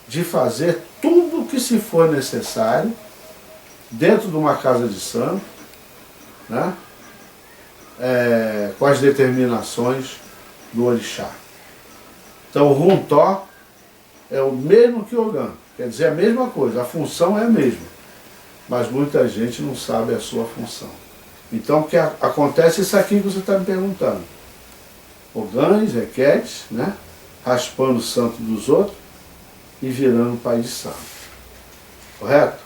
de fazer tudo o que se for necessário dentro de uma casa de santo, né? Com as determinações do orixá. Então o Runtó é o mesmo que o Ogã, quer dizer a mesma coisa, a função é a mesma, mas muita gente não sabe a sua função. Então o que acontece é isso aqui que você está me perguntando. Ogãs, Equedes, né? Raspando o santo dos outros e virando pai de santo. Correto?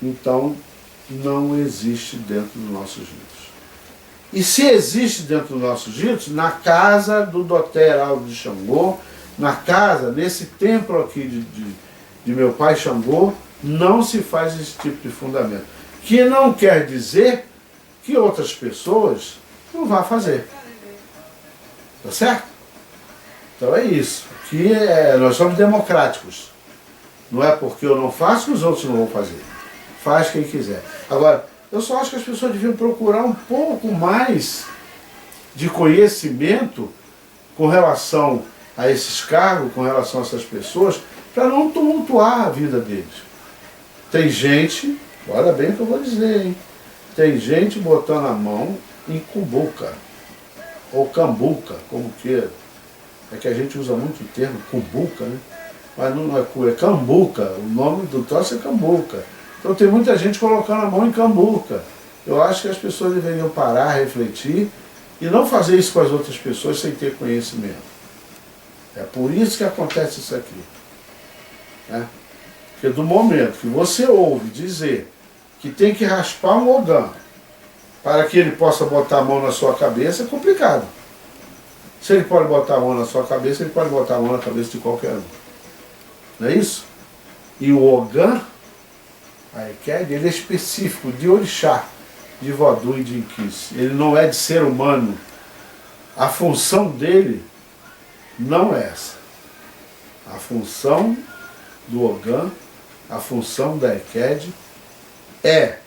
Então não existe dentro dos nossos ritos. E se existe dentro dos nossos ritos, na casa do Doté Heraldo de Xangô, na casa, nesse templo aqui de meu pai Xangô, não se faz esse tipo de fundamento. Que não quer dizer que outras pessoas não vão fazer. Tá certo? Então é isso. Que nós somos democráticos. Não é porque eu não faço que os outros não vão fazer. Faz quem quiser. Agora, eu só acho que as pessoas deviam procurar um pouco mais de conhecimento com relação a esses cargos, com relação a essas pessoas, para não tumultuar a vida deles. Tem gente, olha bem o que eu vou dizer, hein? Tem gente botando a mão em cumbuca, ou cambuca, como queira. É que a gente usa muito o termo cumbuca, né? Mas não é cambuca, o nome do troço é cambuca. Então tem muita gente colocando a mão em cambuca. Eu acho que as pessoas deveriam parar, refletir e não fazer isso com as outras pessoas sem ter conhecimento. É por isso que acontece isso aqui. Né? Porque do momento que você ouve dizer que tem que raspar um Ogã para que ele possa botar a mão na sua cabeça, é complicado. Se ele pode botar a mão na sua cabeça, ele pode botar a mão na cabeça de qualquer um. Não é isso? E o Ogã, a Equed, ele é específico de orixá, de Vodú e de Inquice. Ele não é de ser humano. A função dele não é essa. A função do Ogã, a função da Equed é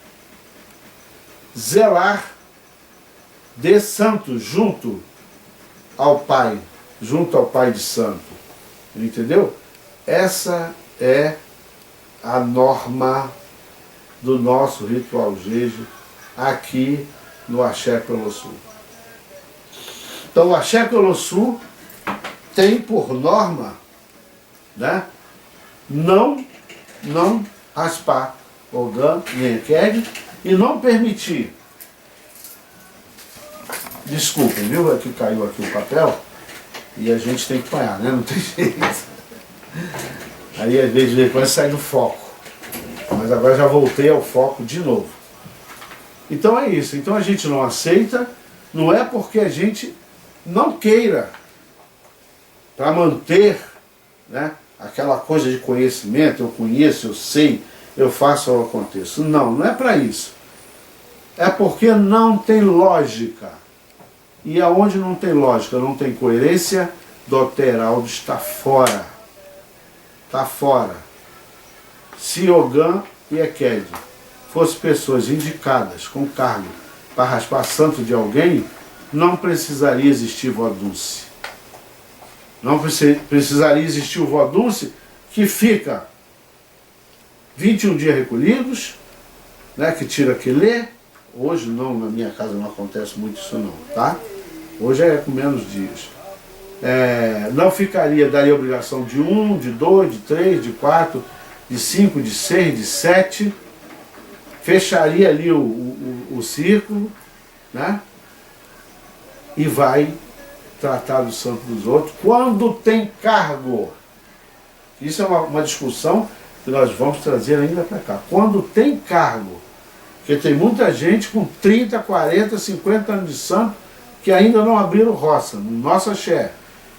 zelar de santo junto ao Pai de santo. Entendeu? Essa é a norma do nosso ritual Jeje aqui no Axé Pelossu. Então o Axé Pelossu tem por norma, né, não raspar Ogã nem Equed e não permitir. Desculpem, viu? Aqui caiu aqui o papel e a gente tem que apanhar, né? Não tem jeito. Aí às vezes depois sai do foco. Mas agora já voltei ao foco de novo. Então é isso. Então a gente não aceita, não é porque a gente não queira, para manter, né, aquela coisa de conhecimento, eu conheço, eu sei, eu faço, eu aconteço. Não, não é para isso. É porque não tem lógica. E aonde não tem lógica, não tem coerência, Doté Heraldo está fora. Está fora. Se Ogã e Equed fossem pessoas indicadas com cargo para raspar santo de alguém, não precisaria existir Vodunce. Não precisaria existir o Vodunce, que fica 21 dias recolhidos, né, que tira quelê. Hoje não, na minha casa não acontece muito isso não, tá? Hoje é com menos dias. não ficaria, daria obrigação de 1, de 2, de 3, de 4, de 5, de 6, de 7, fecharia ali o círculo, né? E vai tratar do santo dos outros quando tem cargo. Isso é uma discussão que nós vamos trazer ainda para cá. Quando tem cargo, porque tem muita gente com 30, 40, 50 anos de santo que ainda não abriram roça, no nosso axé.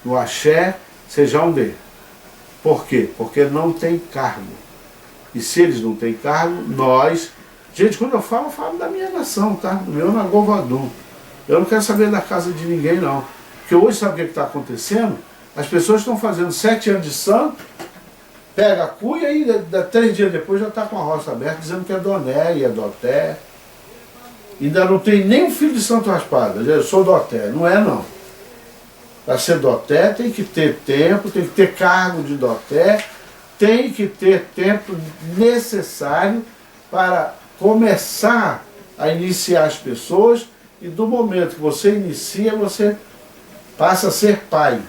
No axé, sejam dele. Por quê? Porque não tem cargo. E se eles não têm cargo, nós... Gente, quando eu falo da minha nação, tá? Do meu Nagovadum. Eu não quero saber da casa de ninguém, não. Porque hoje, sabe o que está acontecendo? As pessoas estão fazendo 7 anos de santo, pega a cuia e 3 dias depois já está com a roça aberta, dizendo que é doné e é doté. Ainda não tem nem um filho de santo raspado. Eu sou doté. Não é, não. Para ser doté tem que ter tempo, tem que ter cargo de doté, tem que ter tempo necessário para começar a iniciar as pessoas, e do momento que você inicia, você passa a ser pai.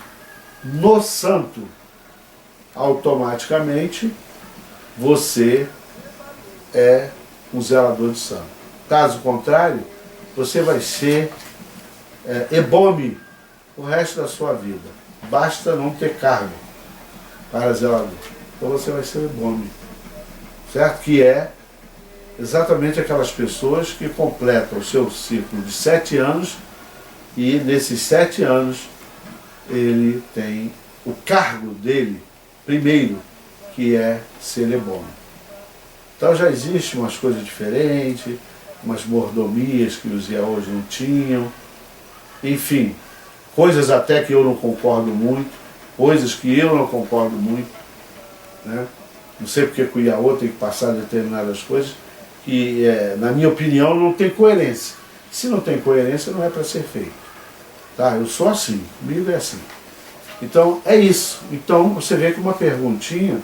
No santo, automaticamente, você é um zelador de santo. Caso contrário, você vai ser ebome o resto da sua vida. Basta não ter cargo para zelador. Então você vai ser ebome. Certo? Que é exatamente aquelas pessoas que completam o seu ciclo de 7 anos e nesses 7 anos ele tem o cargo dele, primeiro, que é ser ebome. Então já existem umas coisas diferentes, umas mordomias que os Iaôs não tinham, enfim, coisas até que eu não concordo muito, né? Não sei porque o Iaô tem que passar determinadas coisas que, na minha opinião, não tem coerência. Se não tem coerência, não é para ser feito. Tá? Eu sou assim, comigo é assim. Então, é isso. Então, você vê que uma perguntinha,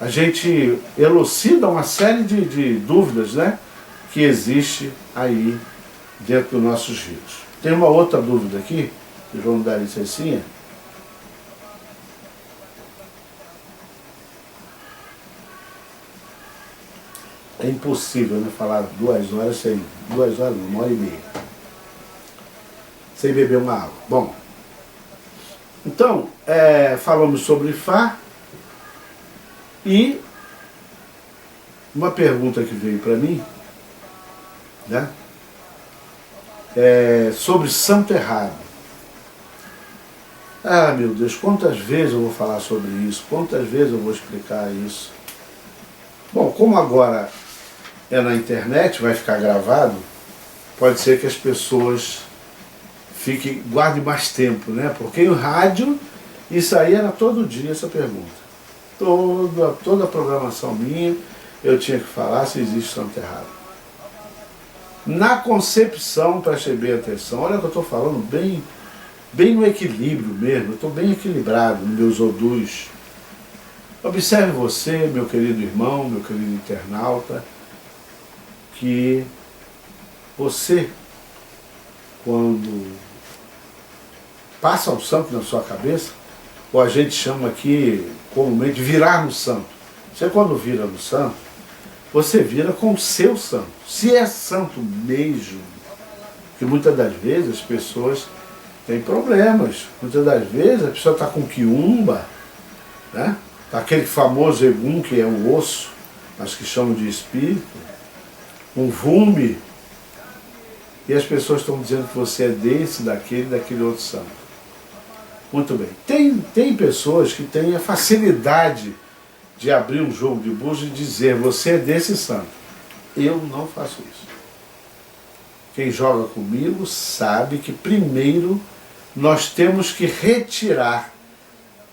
a gente elucida uma série de dúvidas, né, que existe aí dentro dos nossos ritos. Tem uma outra dúvida aqui, que vamos dar licencinha. É impossível, né, falar 2 horas sem... 2 horas, não, 1h30. Sem beber uma água. Bom, então, falamos sobre Fá e uma pergunta que veio para mim, né, sobre santo errado. Ah, meu Deus, quantas vezes eu vou falar sobre isso? Quantas vezes eu vou explicar isso? Bom, como agora é na internet, vai ficar gravado, pode ser que as pessoas guardem mais tempo, né? Porque em rádio, isso aí era todo dia essa pergunta. Toda a programação minha, eu tinha que falar se existe santo errado. Na concepção, preste bem atenção, olha que eu estou falando bem no equilíbrio mesmo, eu estou bem equilibrado nos meus odus. Observe você, meu querido irmão, meu querido internauta, que você, quando passa o santo na sua cabeça, ou a gente chama aqui comumente de virar no santo. Você quando vira no santo, você vira com o seu santo. Se é santo mesmo, que muitas das vezes as pessoas têm problemas, muitas das vezes a pessoa está com quiumba, né? Aquele famoso egum que é o osso, mas que chamam de espírito, um vume, e as pessoas estão dizendo que você é daquele outro santo. Muito bem. Tem pessoas que têm a facilidade de abrir um jogo de búzios e dizer, você é desse santo. Eu não faço isso. Quem joga comigo sabe que primeiro nós temos que retirar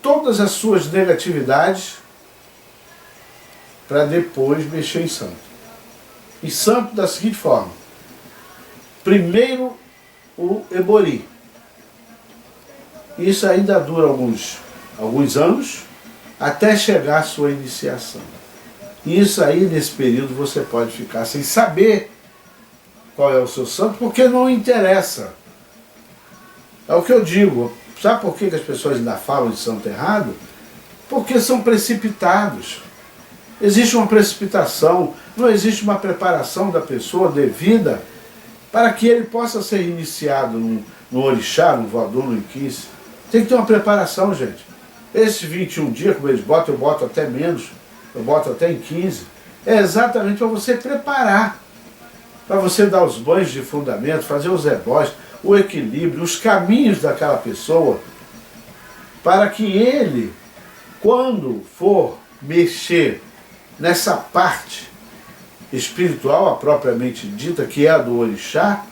todas as suas negatividades para depois mexer em santo. E santo da seguinte forma: primeiro o ebori. Isso ainda dura alguns anos até chegar à sua iniciação. E isso aí, nesse período, você pode ficar sem saber qual é o seu santo, porque não interessa. É o que eu digo, Sabe por que as pessoas ainda falam de santo errado? Porque são precipitados. Existe uma precipitação, não existe uma preparação da pessoa devida para que ele possa ser iniciado no orixá, no voador, no inquice. Tem que ter uma preparação, gente. Esses 21 dias, como eles botam, eu boto até menos, eu boto até em 15, é exatamente para você preparar, para você dar os banhos de fundamento, fazer os ebós, o equilíbrio, os caminhos daquela pessoa, para que ele, quando for mexer nessa parte espiritual, a propriamente dita, que é a do orixá,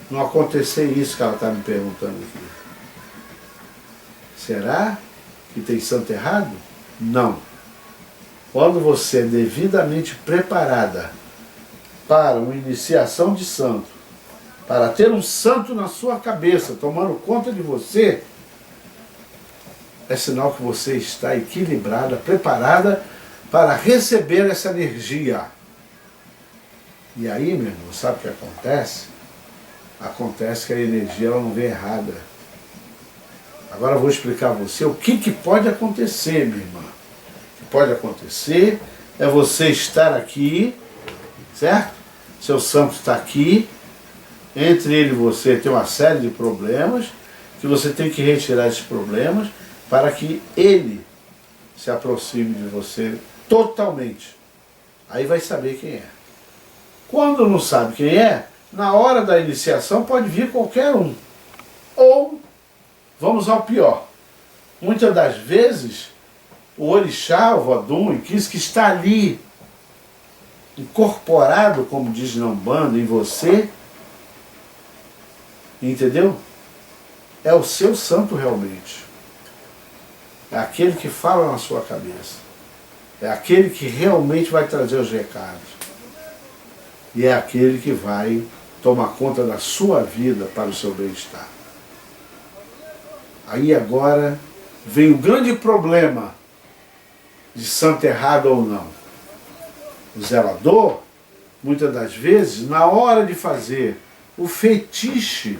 não acontecer isso que ela está me perguntando aqui. Será que tem santo errado? Não. Quando você é devidamente preparada para uma iniciação de santo, para ter um santo na sua cabeça, tomando conta de você, é sinal que você está equilibrada, preparada para receber essa energia. E aí, meu irmão, sabe o que acontece? Acontece que a energia ela não vem errada. Agora eu vou explicar a você o que pode acontecer, minha irmã. O que pode acontecer é você estar aqui, certo? Seu santo está aqui, entre ele e você tem uma série de problemas, que você tem que retirar esses problemas para que ele se aproxime de você totalmente. Aí vai saber quem é. Quando não sabe quem é, na hora da iniciação pode vir qualquer um. Ou, vamos ao pior, muitas das vezes o orixá, o vodum, o inquice, que está ali, incorporado, como diz na Umbanda, em você, entendeu? É o seu santo realmente. É aquele que fala na sua cabeça. É aquele que realmente vai trazer os recados. E é aquele que vai tomar conta da sua vida para o seu bem-estar. Aí agora vem o grande problema de santo errado ou não. O zelador, muitas das vezes, na hora de fazer o fetiche,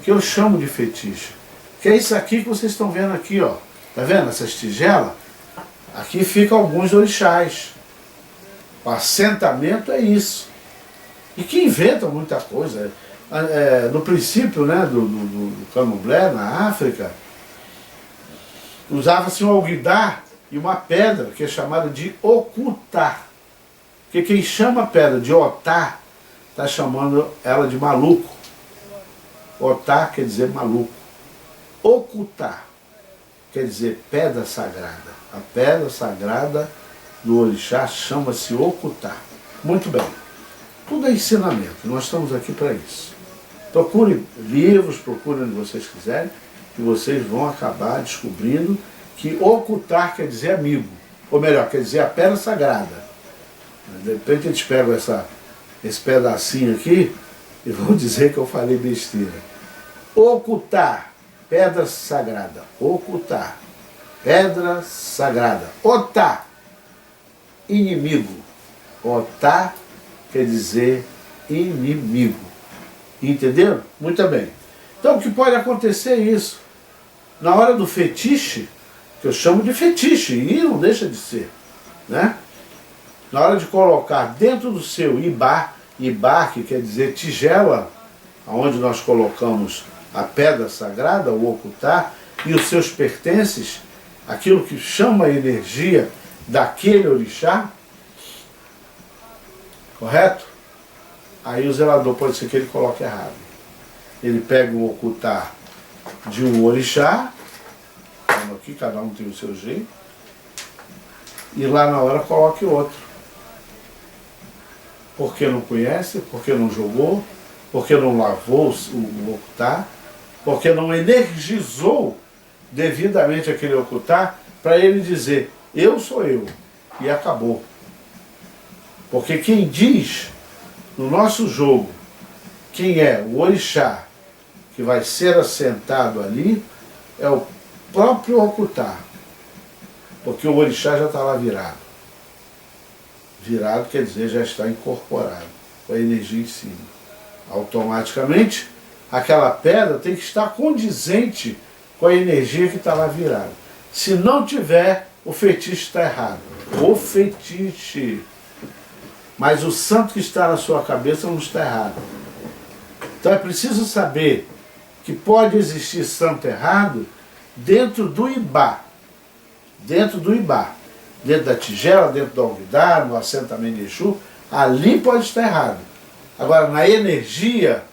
que eu chamo de fetiche, que é isso aqui que vocês estão vendo aqui, ó. Tá vendo essas tigelas? Aqui ficam alguns orixás. O assentamento é isso. E que inventam muita coisa. No princípio, né, do candomblé, na África, usava-se um alguidar e uma pedra, que é chamada de ocultar. Porque quem chama a pedra de otá, está chamando ela de maluco. Otá quer dizer maluco. Ocultar quer dizer pedra sagrada. A pedra sagrada do orixá chama-se ocultar. Muito bem. Tudo é ensinamento. Nós estamos aqui para isso. Procure livros, procure onde vocês quiserem, que vocês vão acabar descobrindo que ocultar quer dizer amigo. Ou melhor, quer dizer a pedra sagrada. De repente eles pegam esse pedacinho aqui e vão dizer que eu falei besteira. Ocultar, pedra sagrada. Ocultar, pedra sagrada. Otá, inimigo. Otá quer dizer inimigo. Entenderam? Muito bem. Então o que pode acontecer é isso. Na hora do fetiche, que eu chamo de fetiche, e não deixa de ser, né? Na hora de colocar dentro do seu ibá, que quer dizer tigela, onde nós colocamos a pedra sagrada, o ocultar, e os seus pertences, aquilo que chama a energia daquele orixá, correto? Aí o zelador pode ser que ele coloque errado. Ele pega o ocultar de um orixá, aqui cada um tem o seu jeito, e lá na hora coloque outro. Porque não conhece, porque não jogou, porque não lavou o ocultar, porque não energizou devidamente aquele ocultar para ele dizer, eu sou eu, e acabou. Porque quem diz no nosso jogo quem é o orixá que vai ser assentado ali é o próprio ocultar. Porque o orixá já está lá virado. Virado quer dizer já está incorporado, com a energia em cima. Automaticamente, aquela pedra tem que estar condizente com a energia que está lá virada. Se não tiver, o fetiche está errado. O fetiche. Mas o santo que está na sua cabeça não está errado. Então é preciso saber que pode existir santo errado dentro do Ibá. Dentro do Ibá. Dentro da tigela, dentro do alvidar, no assentamento de Exu, ali pode estar errado. Agora, na energia,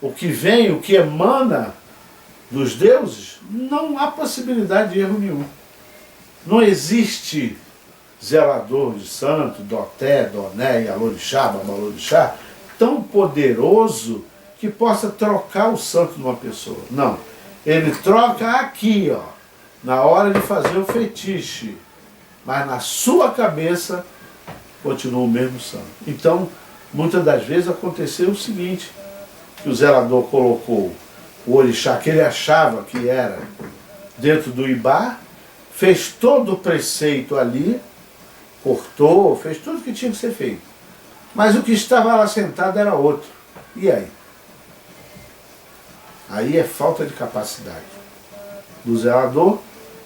o que vem, o que emana dos deuses, não há possibilidade de erro nenhum. Não existe zelador de santo, Doté, Doné, Alorixá, Babalorixá, tão poderoso que possa trocar o santo numa pessoa. Não. Ele troca aqui, ó, na hora de fazer o fetiche. Mas na sua cabeça continua o mesmo santo. Então, muitas das vezes aconteceu o seguinte, que o zelador colocou o orixá que ele achava que era dentro do Ibá, fez todo o preceito ali, cortou, fez tudo o que tinha que ser feito. Mas o que estava lá sentado era outro. E aí? Aí é falta de capacidade do zelador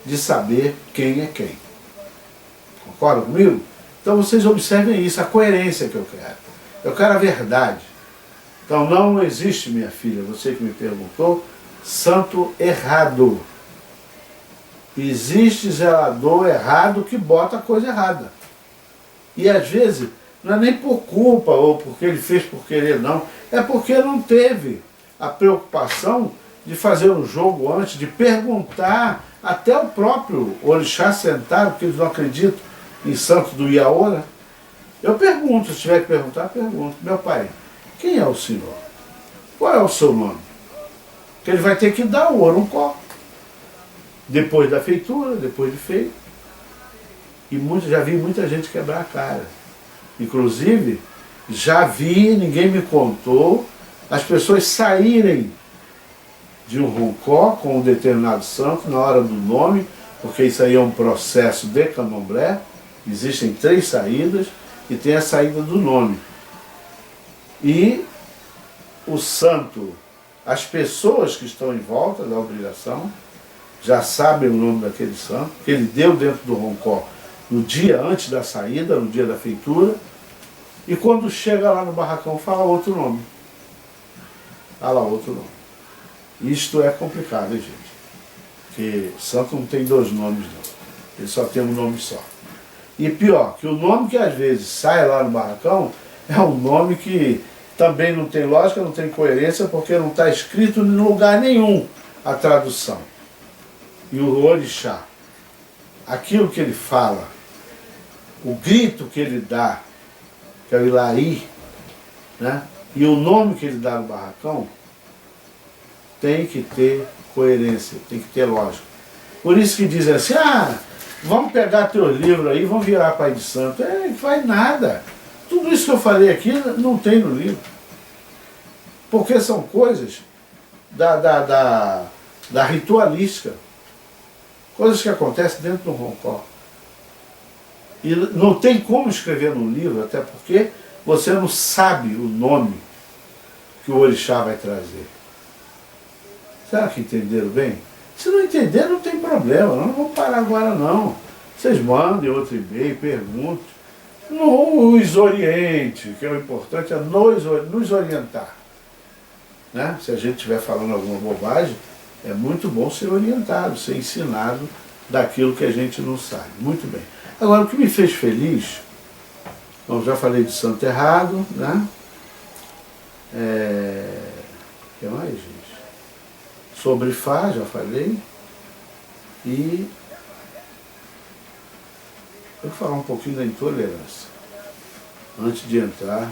de saber quem é quem. Concordam comigo? Então vocês observem isso, a coerência que eu quero. Eu quero a verdade. Então não existe, minha filha, você que me perguntou, santo errado. Existe zelador errado que bota a coisa errada. E às vezes, não é nem por culpa ou porque ele fez por querer, não. É porque não teve a preocupação de fazer um jogo antes, de perguntar até o próprio orixá sentado, porque eles não acreditam em santo do Iaora. Eu pergunto, se tiver que perguntar, pergunto. Meu pai, quem é o senhor? Qual é o seu nome? Porque ele vai ter que dar o Oruncó. Depois da feitura, depois de feito. E já vi muita gente quebrar a cara. Inclusive, já vi, ninguém me contou, as pessoas saírem de um roncó com um determinado santo na hora do nome, porque isso aí é um processo de candomblé. Existem 3 saídas e tem a saída do nome. E o santo, as pessoas que estão em volta da obrigação, já sabem o nome daquele santo, que ele deu dentro do roncó no dia antes da saída, no dia da feitura, e quando chega lá no barracão fala outro nome. Fala outro nome. Isto é complicado, hein, gente? Porque santo não tem 2 nomes, não. Ele só tem um nome só. E pior, que o nome que às vezes sai lá no barracão é um nome que também não tem lógica, não tem coerência, porque não está escrito em lugar nenhum a tradução. E o orixá, aquilo que ele fala, o grito que ele dá, que é o Ilaí, né? E o nome que ele dá no barracão, tem que ter coerência, tem que ter lógica. Por isso que dizem assim, vamos pegar teu livro aí, vamos virar pai de santo. Não faz nada. Tudo isso que eu falei aqui não tem no livro. Porque são coisas da ritualística. Coisas que acontecem dentro do roncó. E não tem como escrever num livro, até porque você não sabe o nome que o orixá vai trazer. Será que entenderam bem? Se não entender, não tem problema, não vou parar agora não. Vocês mandem outro e-mail, perguntem. Nos oriente, que é o importante é nos orientar. Né? Se a gente estiver falando alguma bobagem, é muito bom ser orientado, ser ensinado daquilo que a gente não sabe. Muito bem. Agora, o que me fez feliz, bom, já falei de santo errado, né? O que mais, gente? Sobre Fá, já falei. E eu vou falar um pouquinho da intolerância, antes de entrar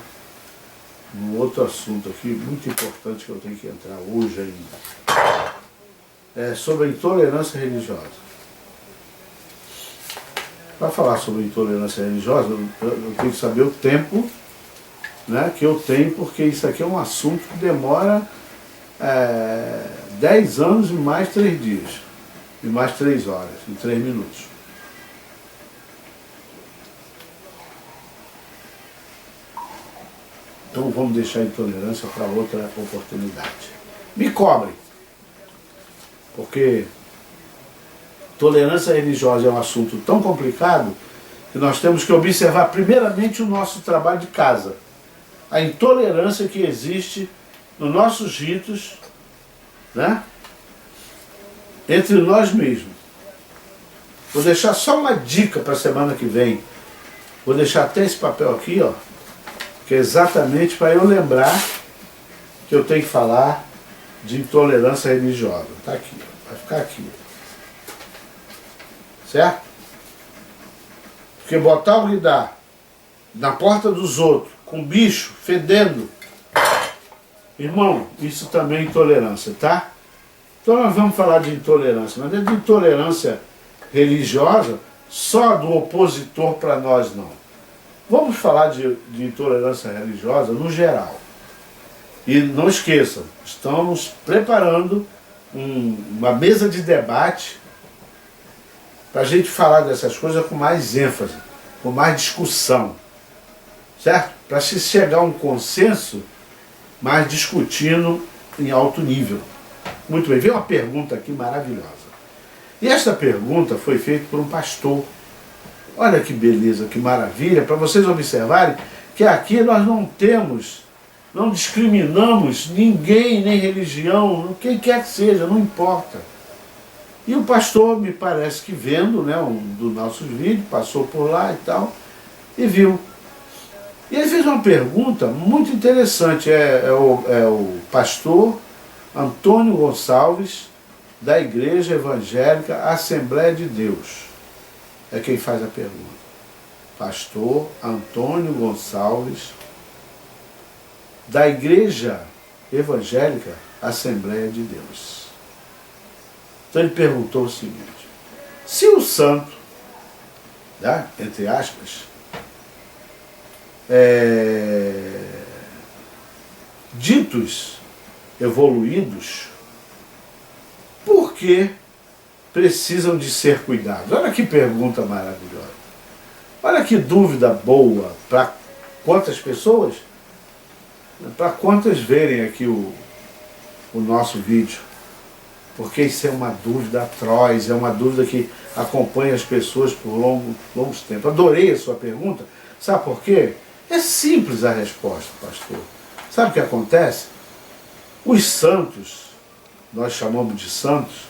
num outro assunto aqui, muito importante que eu tenho que entrar hoje ainda. Sobre a intolerância religiosa. Para falar sobre intolerância religiosa, eu tenho que saber o tempo, né, que eu tenho, porque isso aqui é um assunto que demora 10 anos e mais 3 dias, e mais 3 horas, e 3 minutos. Então vamos deixar a intolerância para outra oportunidade. me cobrem. Porque tolerância religiosa é um assunto tão complicado que nós temos que observar primeiramente o nosso trabalho de casa. A intolerância que existe nos nossos ritos, né? Entre nós mesmos. Vou deixar só uma dica para a semana que vem. Vou deixar até esse papel aqui, ó, que é exatamente para eu lembrar que eu tenho que falar de intolerância religiosa. Está aqui, ó, vai ficar aqui. Certo? Porque botar o lidar na porta dos outros, com bicho, fedendo, irmão, isso também é intolerância, tá? Então nós vamos falar de intolerância, mas não é de intolerância religiosa só do opositor para nós, não. Vamos falar de intolerância religiosa no geral. E não esqueçam, estamos preparando uma mesa de debate para a gente falar dessas coisas com mais ênfase, com mais discussão, certo? Para se chegar a um consenso, mas discutindo em alto nível. Muito bem, veio uma pergunta aqui maravilhosa. E esta pergunta foi feita por um pastor. Olha que beleza, que maravilha, para vocês observarem que aqui nós não discriminamos ninguém, nem religião, quem quer que seja, não importa. E o pastor, me parece que vendo, né, um dos nossos vídeos, passou por lá e tal, e viu. E ele fez uma pergunta muito interessante, é o pastor Antônio Gonçalves, da Igreja Evangélica Assembleia de Deus. É quem faz a pergunta. Pastor Antônio Gonçalves, da Igreja Evangélica Assembleia de Deus. Então ele perguntou o seguinte: se o santo, né, entre aspas, ditos evoluídos, por que precisam de ser cuidados? Olha que pergunta maravilhosa. Olha que dúvida boa para quantas pessoas? Para quantas verem aqui o nosso vídeo. Porque isso é uma dúvida atroz, é uma dúvida que acompanha as pessoas por longos tempos. Adorei a sua pergunta. Sabe por quê? É simples a resposta, pastor. Sabe o que acontece? Os santos, nós chamamos de santos,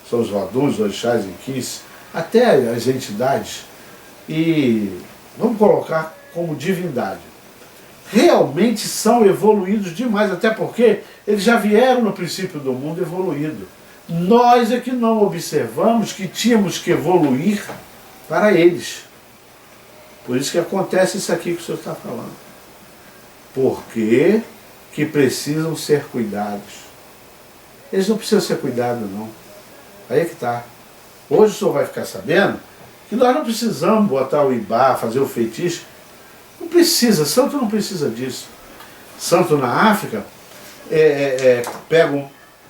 são os Oduns, os orixás, inquis, até as entidades, e vamos colocar como divindade. Realmente são evoluídos demais, até porque eles já vieram no princípio do mundo evoluído. Nós é que não observamos que tínhamos que evoluir para eles. Por isso que acontece isso aqui que o senhor está falando. Por que precisam ser cuidados? Eles não precisam ser cuidados, não. Aí é que está. Hoje o senhor vai ficar sabendo que nós não precisamos botar o ibá, fazer o feitiço. Não precisa, santo não precisa disso. Santo na África, pega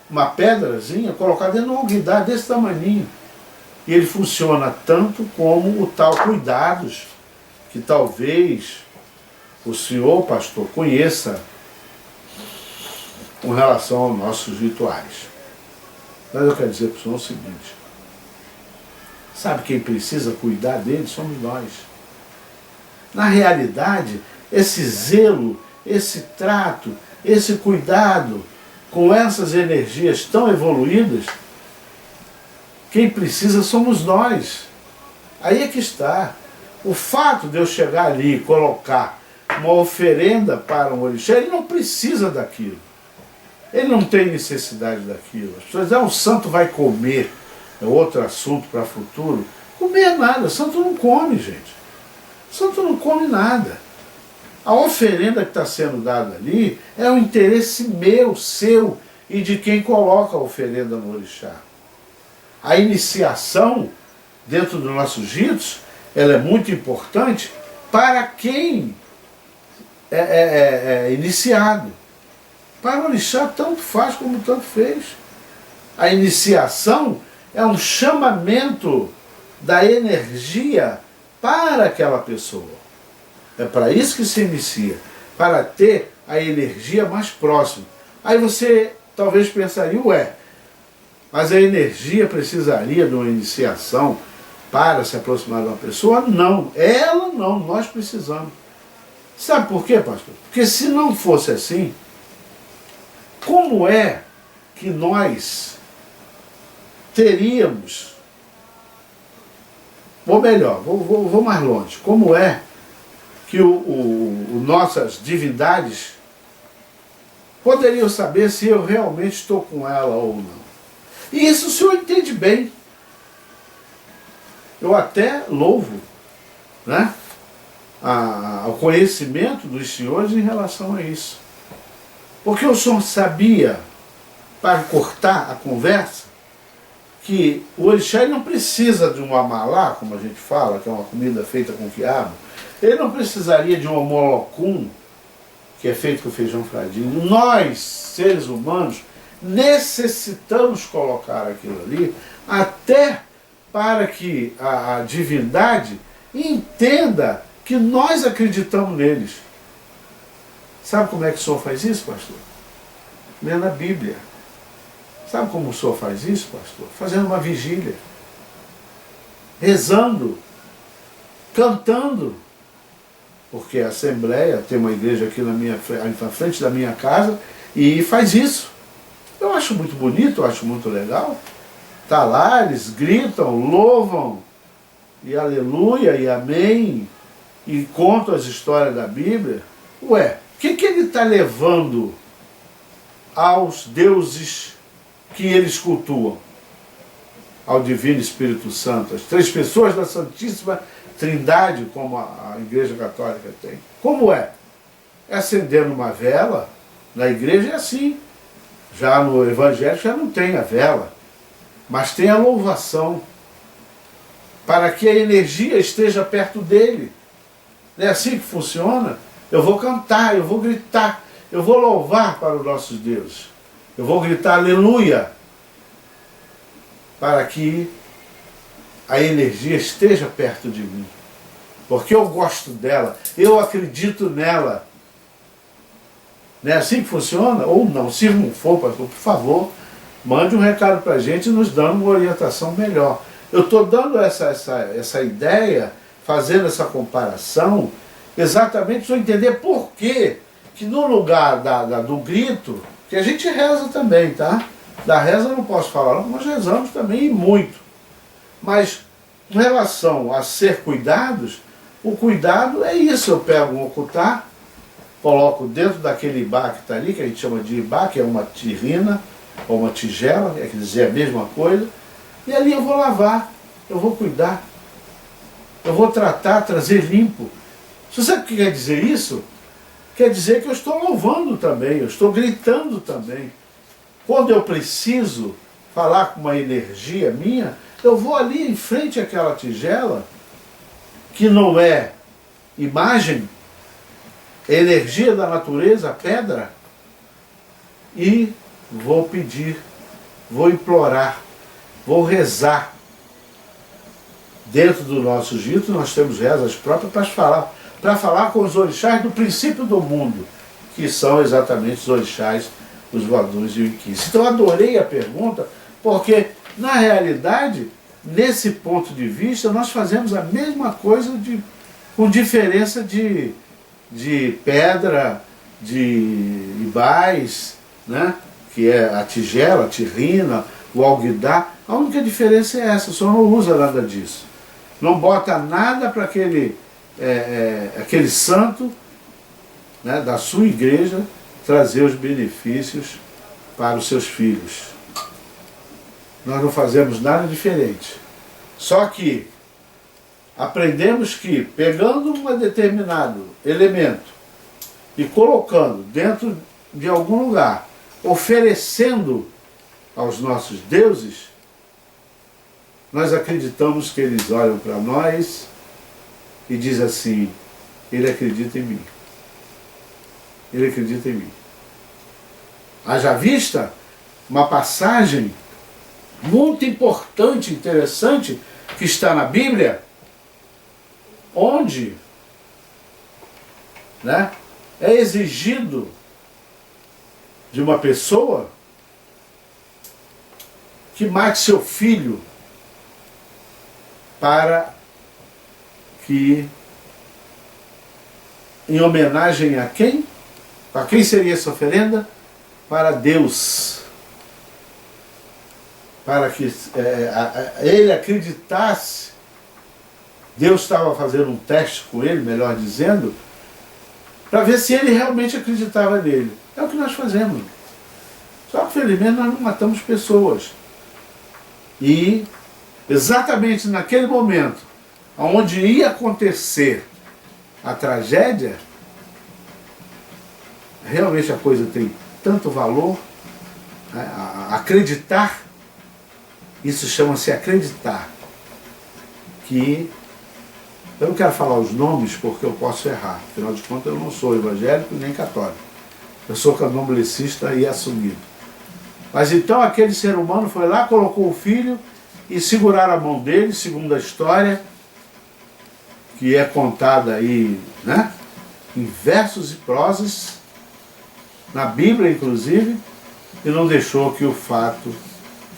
uma pedrazinha, colocar dentro de um alguidar desse tamaninho. E ele funciona tanto como o tal cuidados, que talvez o senhor, pastor, conheça com relação aos nossos rituais. Mas eu quero dizer para o senhor o seguinte: sabe quem precisa cuidar dele? Somos nós. Na realidade, esse zelo, esse trato, esse cuidado com essas energias tão evoluídas, quem precisa somos nós. Aí é que está. O fato de eu chegar ali e colocar uma oferenda para um orixá, ele não precisa daquilo. Ele não tem necessidade daquilo. As pessoas dizem, o santo vai comer, é outro assunto para futuro. Comer nada, o santo não come, gente. O santo não come nada. A oferenda que está sendo dada ali é um interesse meu, seu e de quem coloca a oferenda no orixá. A iniciação, dentro dos nossos ritos, ela é muito importante para quem é iniciado. Para o orixá, tanto faz como tanto fez. A iniciação é um chamamento da energia para aquela pessoa. É para isso que se inicia, para ter a energia mais próxima. Aí você talvez pensaria, ué, mas a energia precisaria de uma iniciação para se aproximar de uma pessoa? Não, ela não, nós precisamos. Sabe por quê, pastor? Porque se não fosse assim, como é que nós teríamos, ou melhor, vou mais longe, como é que nossas divindades poderiam saber se eu realmente estou com ela ou não? E isso o senhor entende bem. Eu até louvo, né, o conhecimento dos senhores em relação a isso. Porque o senhor sabia, para cortar a conversa, que o orixá não precisa de um amalá, como a gente fala, que é uma comida feita com quiabo. Ele não precisaria de um molocum, que é feito com feijão fradinho. Nós, seres humanos, necessitamos colocar aquilo ali, até para que a divindade entenda que nós acreditamos neles. Sabe como é que o senhor faz isso, pastor? Lendo a Bíblia. Sabe como o senhor faz isso, pastor? Fazendo uma vigília. Rezando. Cantando. Porque a Assembleia tem uma igreja aqui na frente da minha casa e faz isso. Eu acho muito bonito, eu acho muito legal. Tá lá, eles gritam, louvam, e aleluia, e amém, e contam as histórias da Bíblia. Ué, o que ele está levando aos deuses que eles cultuam? Ao Divino Espírito Santo, as três pessoas da Santíssima Trindade, como a Igreja Católica tem. Como é? É acendendo uma vela. Na igreja é assim. Já no Evangelho já não tem a vela, mas tem a louvação, para que a energia esteja perto dele. Não é assim que funciona? Eu vou cantar, eu vou gritar, eu vou louvar para os nossos deuses. Eu vou gritar aleluia, para que a energia esteja perto de mim. Porque eu gosto dela, eu acredito nela. Não é assim que funciona? Ou não? Se não for, pastor, por favor, mande um recado para a gente, nos dando uma orientação melhor. Eu estou dando essa ideia, fazendo essa comparação, exatamente para entender por que no lugar do grito, que a gente reza também, tá? Da reza eu não posso falar, nós rezamos também e muito. Mas em relação a ser cuidados, o cuidado é isso. Eu pego um ocultar, coloco dentro daquele ibá que está ali, que a gente chama de ibá, que é uma tirrina, ou uma tigela, quer dizer a mesma coisa, e ali eu vou lavar, eu vou cuidar, eu vou tratar, trazer limpo. Você sabe o que quer dizer isso? Quer dizer que eu estou louvando também, eu estou gritando também. Quando eu preciso falar com uma energia minha, eu vou ali em frente àquela tigela, que não é imagem, é energia da natureza, a pedra, e vou pedir, vou implorar, vou rezar. Dentro do nosso rito nós temos rezas próprias para falar com os orixás do princípio do mundo, que são exatamente os orixás, os voduns e o inquis. Então eu adorei a pergunta, porque na realidade, nesse ponto de vista, nós fazemos a mesma coisa com diferença de pedra, de ibás, né? Que é a tigela, a tirrina, o alguidar. A única diferença é essa, o senhor não usa nada disso. Não bota nada para aquele santo, né, da sua igreja trazer os benefícios para os seus filhos. Nós não fazemos nada diferente. Só que aprendemos que, pegando um determinado elemento e colocando dentro de algum lugar, oferecendo aos nossos deuses, nós acreditamos que eles olham para nós e dizem assim: ele acredita em mim. Ele acredita em mim. Haja vista uma passagem muito importante, interessante, que está na Bíblia, onde, né, é exigido de uma pessoa que mate seu filho para que, em homenagem a quem? A quem seria essa oferenda? Para Deus. Para que ele acreditasse. Deus estava fazendo um teste com ele, melhor dizendo, para ver se ele realmente acreditava nele. É o que nós fazemos. Só que, felizmente, nós não matamos pessoas. E, exatamente naquele momento, onde ia acontecer a tragédia, realmente a coisa tem tanto valor, né? Acreditar, isso chama-se acreditar, que eu não quero falar os nomes porque eu posso errar, afinal de contas eu não sou evangélico nem católico, eu sou candomblessista e assumido. Mas então aquele ser humano foi lá, colocou o filho e seguraram a mão dele, segundo a história, que é contada aí, né, em versos e prosas, na Bíblia inclusive, e não deixou que o fato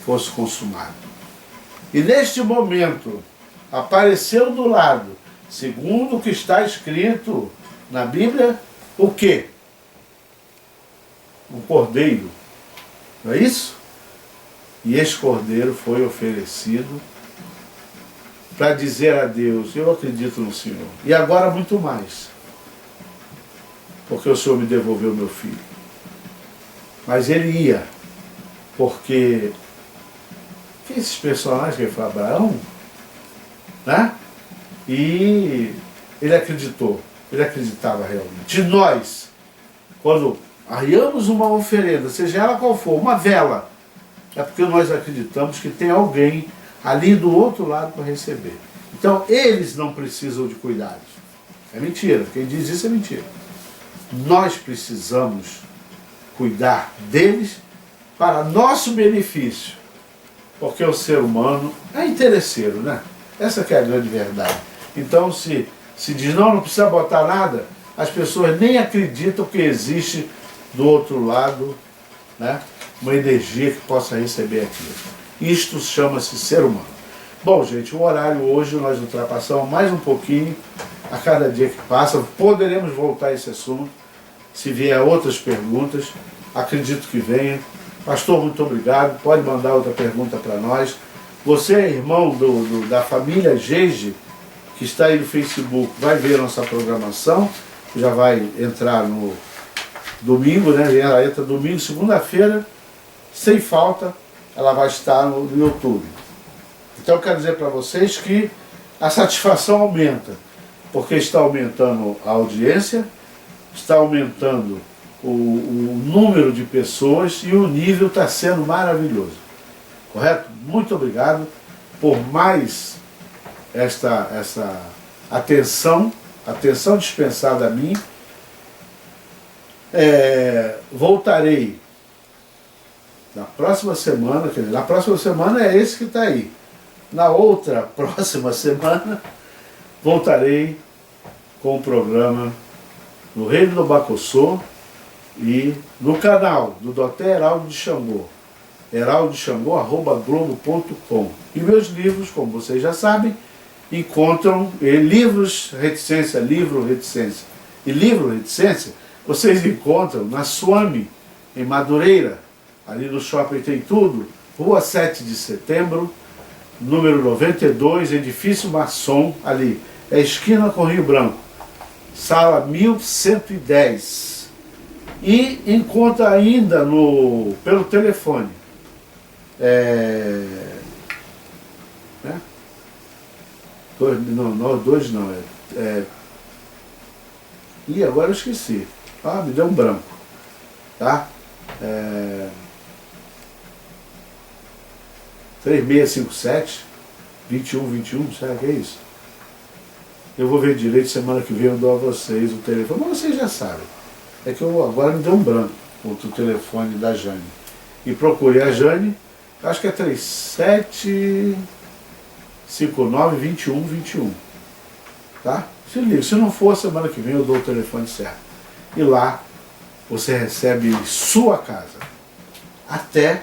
fosse consumado. E neste momento apareceu do lado, segundo o que está escrito na Bíblia, o quê? Um cordeiro. Não é isso? E esse cordeiro foi oferecido para dizer a Deus, eu acredito no Senhor. E agora muito mais, porque o Senhor me devolveu meu filho. Mas ele ia, porque esses personagens que ele foi Abraão, né? E ele acreditou, ele acreditava realmente. E nós, quando arriamos uma oferenda, seja ela qual for, uma vela, é porque nós acreditamos que tem alguém ali do outro lado para receber. Então eles não precisam de cuidados. É mentira, quem diz isso é mentira. Nós precisamos cuidar deles para nosso benefício, porque o ser humano é interesseiro, né? Essa que é a grande verdade. Então se diz não precisa botar nada, as pessoas nem acreditam que existe do outro lado, né, uma energia que possa receber aquilo. Isto chama-se ser humano. Bom, gente, o horário hoje nós ultrapassamos mais um pouquinho a cada dia que passa. Poderemos voltar a esse assunto se vier outras perguntas. Acredito que venha. Pastor, muito obrigado. Pode mandar outra pergunta para nós. Você é irmão da família Gege, que está aí no Facebook, vai ver a nossa programação. Já vai entrar no domingo, né? Ela entra domingo, segunda-feira, sem falta, ela vai estar no YouTube. Então eu quero dizer para vocês que a satisfação aumenta, porque está aumentando a audiência, está aumentando o número de pessoas e o nível está sendo maravilhoso. Correto? Muito obrigado por mais esta atenção dispensada a mim. Voltarei na próxima semana, quer dizer, na próxima semana é esse que está aí. Na outra próxima semana voltarei com o programa no Reino do Bacossô e no canal do Dr. Heraldo de Xangô, heraldexangô@globo.com. E meus livros, como vocês já sabem, encontram livros Reticência, livro Reticência e livro Reticência, vocês encontram na Suame, em Madureira, ali no Shopping Tem Tudo, Rua 7 de Setembro, número 92, edifício Maçom, ali, é esquina com Rio Branco, sala 1110. E encontra ainda pelo telefone, né? Dois não, Ih, agora eu esqueci. Me deu um branco. Tá? 3657 2121, será que é isso? Eu vou ver direito, semana que vem eu dou a vocês o telefone, mas vocês já sabem. É que agora me deu um branco contra o telefone da Jane. E procurei a Jane, acho que é 3759-2121. Tá? Se liga, se não for, semana que vem eu dou o telefone certo. E lá você recebe em sua casa. Até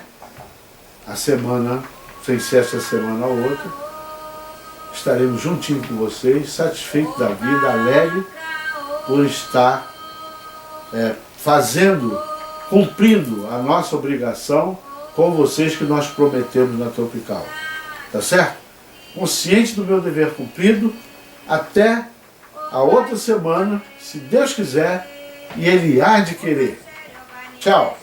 a semana, sem ser essa semana ou outra, estaremos juntinho com vocês, satisfeito da vida, alegre por estar cumprindo a nossa obrigação com vocês que nós prometemos na Tropical. Tá certo? Consciente do meu dever cumprido, até a outra semana, se Deus quiser, e Ele há de querer. Tchau!